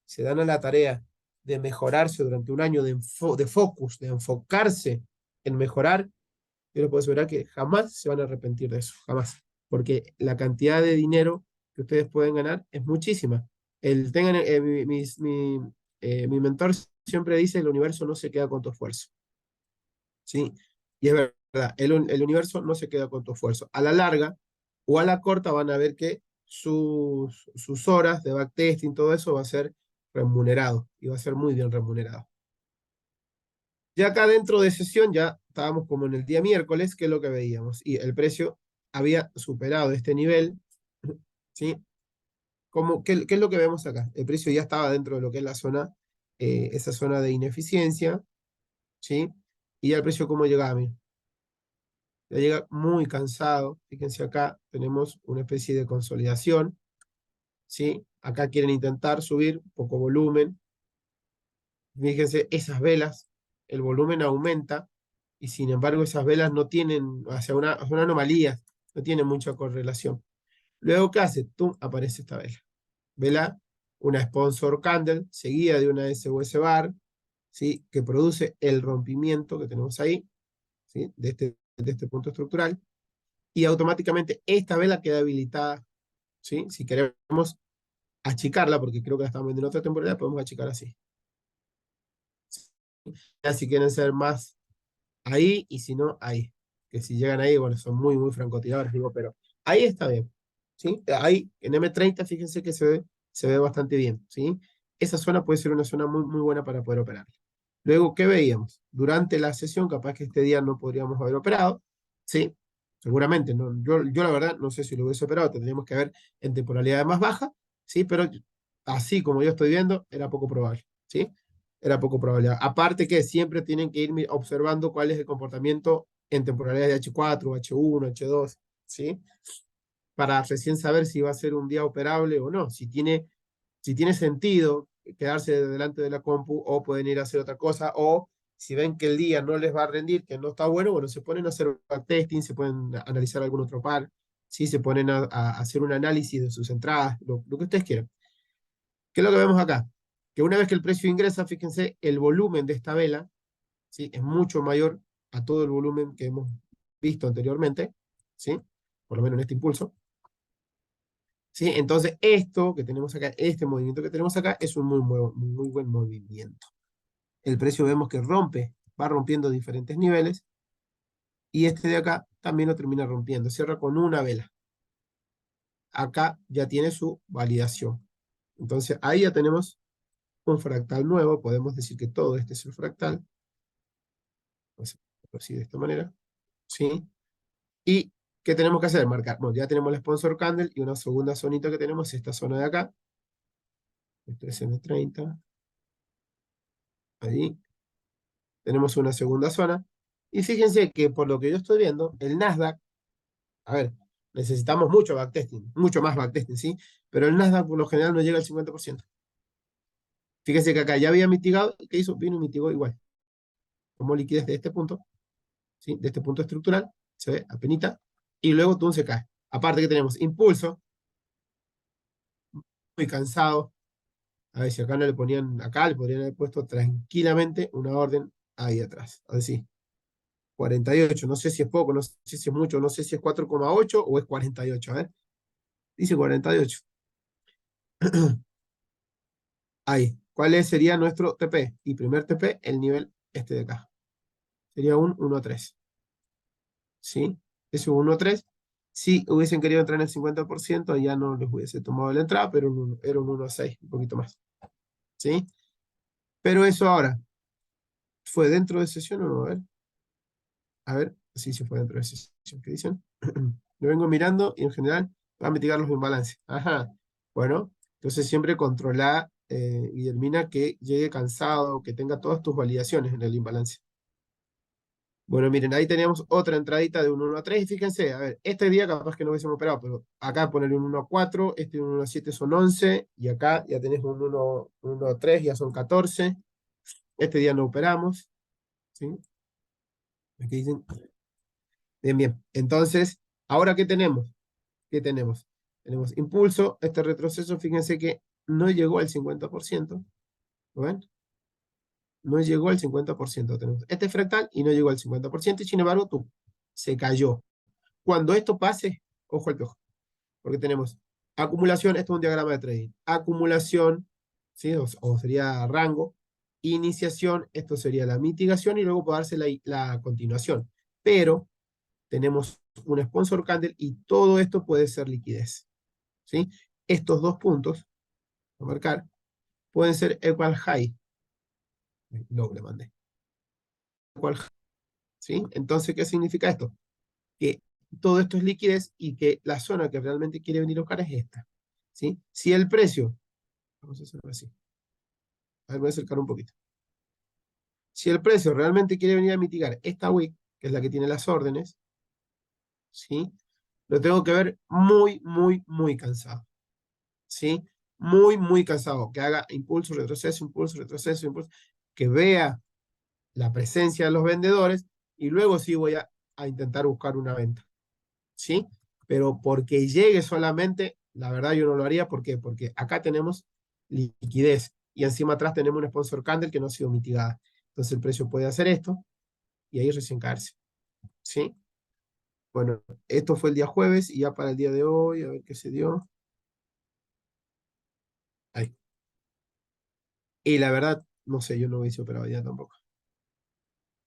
se dan a la tarea de mejorarse durante un año de focus, de enfocarse en mejorar, yo les puedo asegurar que jamás se van a arrepentir de eso, jamás. Porque la cantidad de dinero que ustedes pueden ganar es muchísima. Tengan, mi mentor siempre dice, el universo no se queda con tu esfuerzo. ¿Sí? Y es verdad, el universo no se queda con tu esfuerzo. A la larga o a la corta van a ver que sus horas de backtesting, todo eso va a ser remunerado y va a ser muy bien remunerado. Ya acá dentro de sesión ya estábamos como en el día miércoles, que es lo que veíamos, y el precio había superado este nivel, ¿sí? ¿Qué es lo que vemos acá? El precio ya estaba dentro de lo que es la zona, esa zona de ineficiencia, ¿sí? Y ya el precio cómo llegaba, miren. Ya llega muy cansado, fíjense acá, tenemos una especie de consolidación, ¿sí? Acá quieren intentar subir, poco volumen, fíjense, esas velas, el volumen aumenta, y sin embargo esas velas no tienen, o sea, son anomalías, no tienen mucha correlación. Luego, ¿qué hace? ¡Tum! Aparece esta vela. Vela, una sponsor candle, seguida de una SOS bar, ¿sí? Que produce el rompimiento que tenemos ahí, ¿sí? De este punto estructural, y automáticamente esta vela queda habilitada, ¿sí? Si queremos achicarla, porque creo que la estamos viendo en otra temporada, podemos achicar así. Ya si quieren ser más ahí, y si no, ahí. Que si llegan ahí, bueno, son muy, muy francotiradores, digo, pero ahí está bien, ¿sí? Ahí, en M30, fíjense que se ve bastante bien, ¿sí? Esa zona puede ser una zona muy, muy buena para poder operar. Luego, ¿qué veíamos? Durante la sesión, capaz que este día no podríamos haber operado, ¿sí? Seguramente, no, yo la verdad no sé si lo hubiese operado, tendríamos que ver en temporalidad más baja, ¿sí? Pero así como yo estoy viendo, era poco probable, ¿sí? Era poco probable. Aparte que siempre tienen que ir observando cuál es el comportamiento en temporalidad de H4, H1, H2, ¿sí? Para recién saber si va a ser un día operable o no, si tiene sentido quedarse delante de la compu o pueden ir a hacer otra cosa, o si ven que el día no les va a rendir, que no está bueno, bueno, se ponen a hacer backtesting, se pueden analizar algún otro par, ¿sí? Se ponen a hacer un análisis de sus entradas, lo que ustedes quieran. ¿Qué es lo que vemos acá? Que una vez que el precio ingresa, fíjense, el volumen de esta vela, ¿sí? Es mucho mayor a todo el volumen que hemos visto anteriormente, ¿sí? Por lo menos en este impulso. ¿Sí? Entonces, esto que tenemos acá, este movimiento que tenemos acá, es un muy buen movimiento. El precio vemos que va rompiendo diferentes niveles, y este de acá también lo termina rompiendo, cierra con una vela. Acá ya tiene su validación. Entonces, ahí ya tenemos un fractal nuevo, podemos decir que todo este es el fractal. Vamos a así de esta manera, ¿sí? ¿Y qué tenemos que hacer? Marcar, bueno, ya tenemos el sponsor candle, y una segunda zonita que tenemos, esta zona de acá, esto es M30, ahí, tenemos una segunda zona, y fíjense que por lo que yo estoy viendo, el Nasdaq, a ver, necesitamos mucho backtesting, mucho más backtesting, ¿sí? Pero el Nasdaq por lo general no llega al 50%. Fíjense que acá ya había mitigado, ¿qué hizo? Vino y mitigó igual. Tomó liquidez de este punto, ¿sí? De este punto estructural, se ve apenita, y luego TUN se cae. Aparte que tenemos impulso, muy cansado. A ver si acá no le ponían, acá le podrían haber puesto tranquilamente una orden ahí atrás. A ver si 48, no sé si es poco, no sé si es mucho, no sé si es 4,8 o es 48, a ver. Dice 48. Ahí. ¿Cuál sería nuestro TP? Y primer TP, el nivel este de acá. Sería un 1.3. ¿Sí? Es un 1.3. Si hubiesen querido entrar en el 50%, ya no les hubiese tomado la entrada, pero era un 1.6, un poquito más. ¿Sí? Pero eso ahora, ¿fue dentro de sesión o no? A ver, sí, se fue dentro de sesión. ¿Qué dicen? Lo vengo mirando y en general va a mitigar los imbalances. Ajá. Bueno, entonces siempre controla y determina que llegue cansado, que tenga todas tus validaciones en el imbalance. Bueno, miren, ahí teníamos otra entradita de un 1 a 3, y fíjense, a ver, este día capaz que no hubiésemos operado, pero acá poner un 1 a 4, un 1 a 7 son 11, y acá ya tenés un 1 a 3, ya son 14. Este día no operamos, ¿sí? Aquí dicen, bien, bien. Entonces, ¿ahora qué tenemos? ¿Qué tenemos? Tenemos impulso, este retroceso, fíjense que no llegó al 50%, ¿lo ven? No llegó al 50%, tenemos este fractal y no llegó al 50%, y sin embargo, se cayó. Cuando esto pase, ojo al piojo, porque tenemos Acumulación, esto es un diagrama de trading. Acumulación, ¿sí? O sería rango. Iniciación, esto sería la mitigación y luego puede darse la continuación. Pero tenemos un sponsor candle y todo esto puede ser liquidez, ¿sí? Estos dos puntos, a marcar, pueden ser equal high. Low le mandé. Equal high, ¿sí? Entonces, ¿qué significa esto? Que todo esto es liquidez y que la zona que realmente quiere venir a buscar es esta, ¿sí? Si el precio, vamos a hacerlo así. A ver, voy a acercar un poquito. Si el precio realmente quiere venir a mitigar esta wick, que es la que tiene las órdenes, ¿sí? Lo tengo que ver muy, muy, muy cansado, ¿sí? Muy, muy cansado. Que haga impulso, retroceso, impulso, impulso. Que vea la presencia de los vendedores y luego sí voy a intentar buscar una venta, ¿sí? Pero porque llegue solamente, la verdad yo no lo haría. ¿Por qué? Porque acá tenemos liquidez y encima atrás tenemos un sponsor candle que no ha sido mitigada. Entonces el precio puede hacer esto y ahí recién caerse, ¿sí? Bueno, esto fue el día jueves y ya para el día de hoy, a ver qué se dio. Ahí. Y la verdad, no sé, yo no hubiese operado ya tampoco.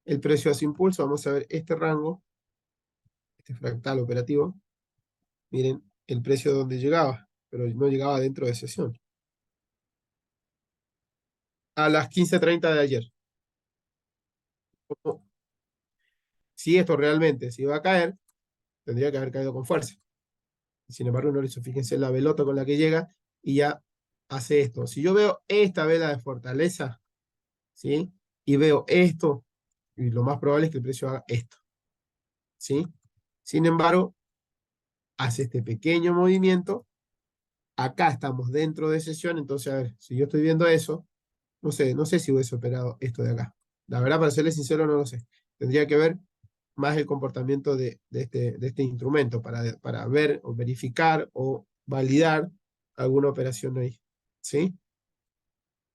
El precio hace impulso, vamos a ver este rango, este fractal operativo. Miren el precio donde llegaba, pero no llegaba dentro de sesión. A las 15:30 de ayer. Como si esto realmente se iba a caer, tendría que haber caído con fuerza. Sin embargo, no lo hizo. Fíjense la velota con la que llega y ya hace esto. Si yo veo esta vela de fortaleza, ¿sí? Y veo esto, y lo más probable es que el precio haga esto, ¿sí? Sin embargo, hace este pequeño movimiento. Acá estamos dentro de sesión, entonces, a ver, si yo estoy viendo eso, no sé si hubiese operado esto de acá. La verdad, para serles sincero, no lo sé. Tendría que ver más el comportamiento de este instrumento para ver o verificar o validar alguna operación ahí, ¿sí?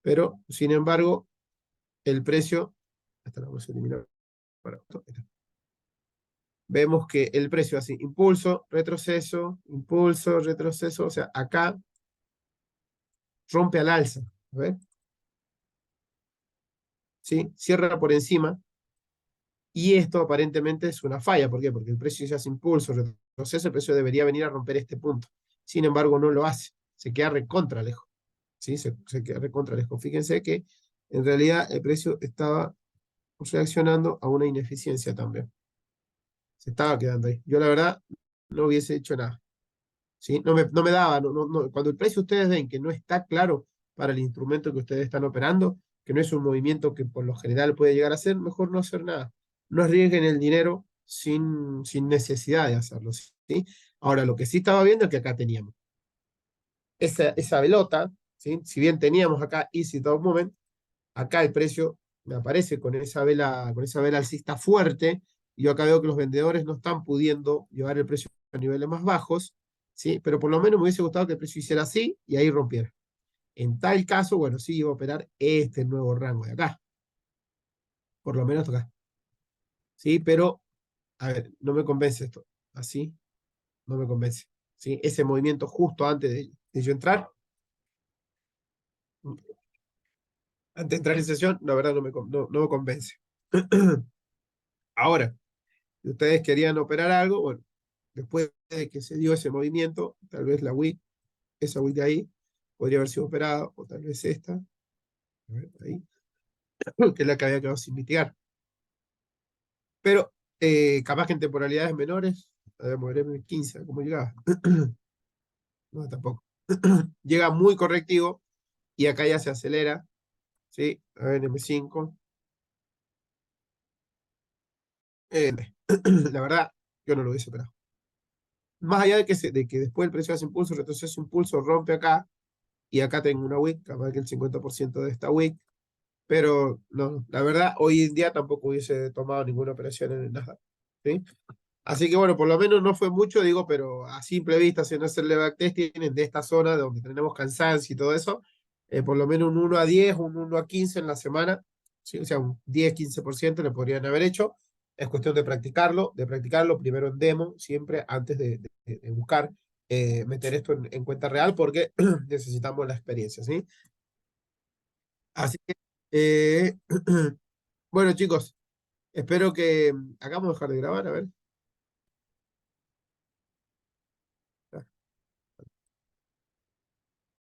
Pero, sin embargo, el precio, hasta la vamos a eliminar para esto. Vemos que el precio hace impulso, retroceso, o sea, acá rompe al alza, a ver, ¿sí? Cierra por encima, y esto aparentemente es una falla. ¿Por qué? Porque el precio ya hace impulso, retroceso, el precio debería venir a romper este punto. Sin embargo, no lo hace, se queda recontra lejos, ¿sí? Se queda recontra lejos. Fíjense que en realidad el precio estaba reaccionando a una ineficiencia también. Se estaba quedando ahí. Yo la verdad no hubiese hecho nada, ¿sí? No me daba, cuando el precio ustedes ven que no está claro para el instrumento que ustedes están operando, que no es un movimiento que por lo general puede llegar a ser, mejor no hacer nada. No arriesguen el dinero sin necesidad de hacerlo, ¿sí? Ahora, lo que sí estaba viendo es que acá teníamos esa velota, ¿sí? Si bien teníamos acá Easy Top Moment, acá el precio me aparece con esa vela alcista fuerte, y yo acá veo que los vendedores no están pudiendo llevar el precio a niveles más bajos, ¿sí? Pero por lo menos me hubiese gustado que el precio hiciera así y ahí rompiera. En tal caso, bueno, sí iba a operar este nuevo rango de acá. Por lo menos acá. ¿Sí? Pero, a ver, no me convence esto. Así, no me convence. ¿Sí? Ese movimiento justo antes de yo entrar, antes de entrar en sesión, la verdad no me convence. Ahora, si ustedes querían operar algo, bueno, después de que se dio ese movimiento, tal vez la WIC, esa WIC de ahí, podría haber sido operada, o tal vez esta, a ver, ahí, que es la que había quedado sin mitigar. Pero capaz que en temporalidades menores, a ver, moveré en 15, ¿cómo llegaba? No, tampoco. Llega muy correctivo y acá ya se acelera, ¿sí? A ver, M5. La verdad, yo no lo hubiese operado. Más allá de que después el precio hace impulso, retroceso, impulso, rompe acá, y acá tengo una wick, capaz que el 50% de esta wick, pero no, la verdad, hoy en día tampoco hubiese tomado ninguna operación en nada, ¿sí? Así que bueno, por lo menos no fue mucho, digo, pero a simple vista, sin hacerle backtest, tienen de esta zona donde tenemos cansancio y todo eso, por lo menos un 1 a 10, un 1 a 15 en la semana, ¿sí? O sea, un 10-15% le podrían haber hecho. Es cuestión de practicarlo primero en demo, siempre antes de buscar meter esto en cuenta real porque necesitamos la experiencia, ¿sí? Así que, bueno, chicos, espero que... Acá vamos a dejar de grabar, a ver.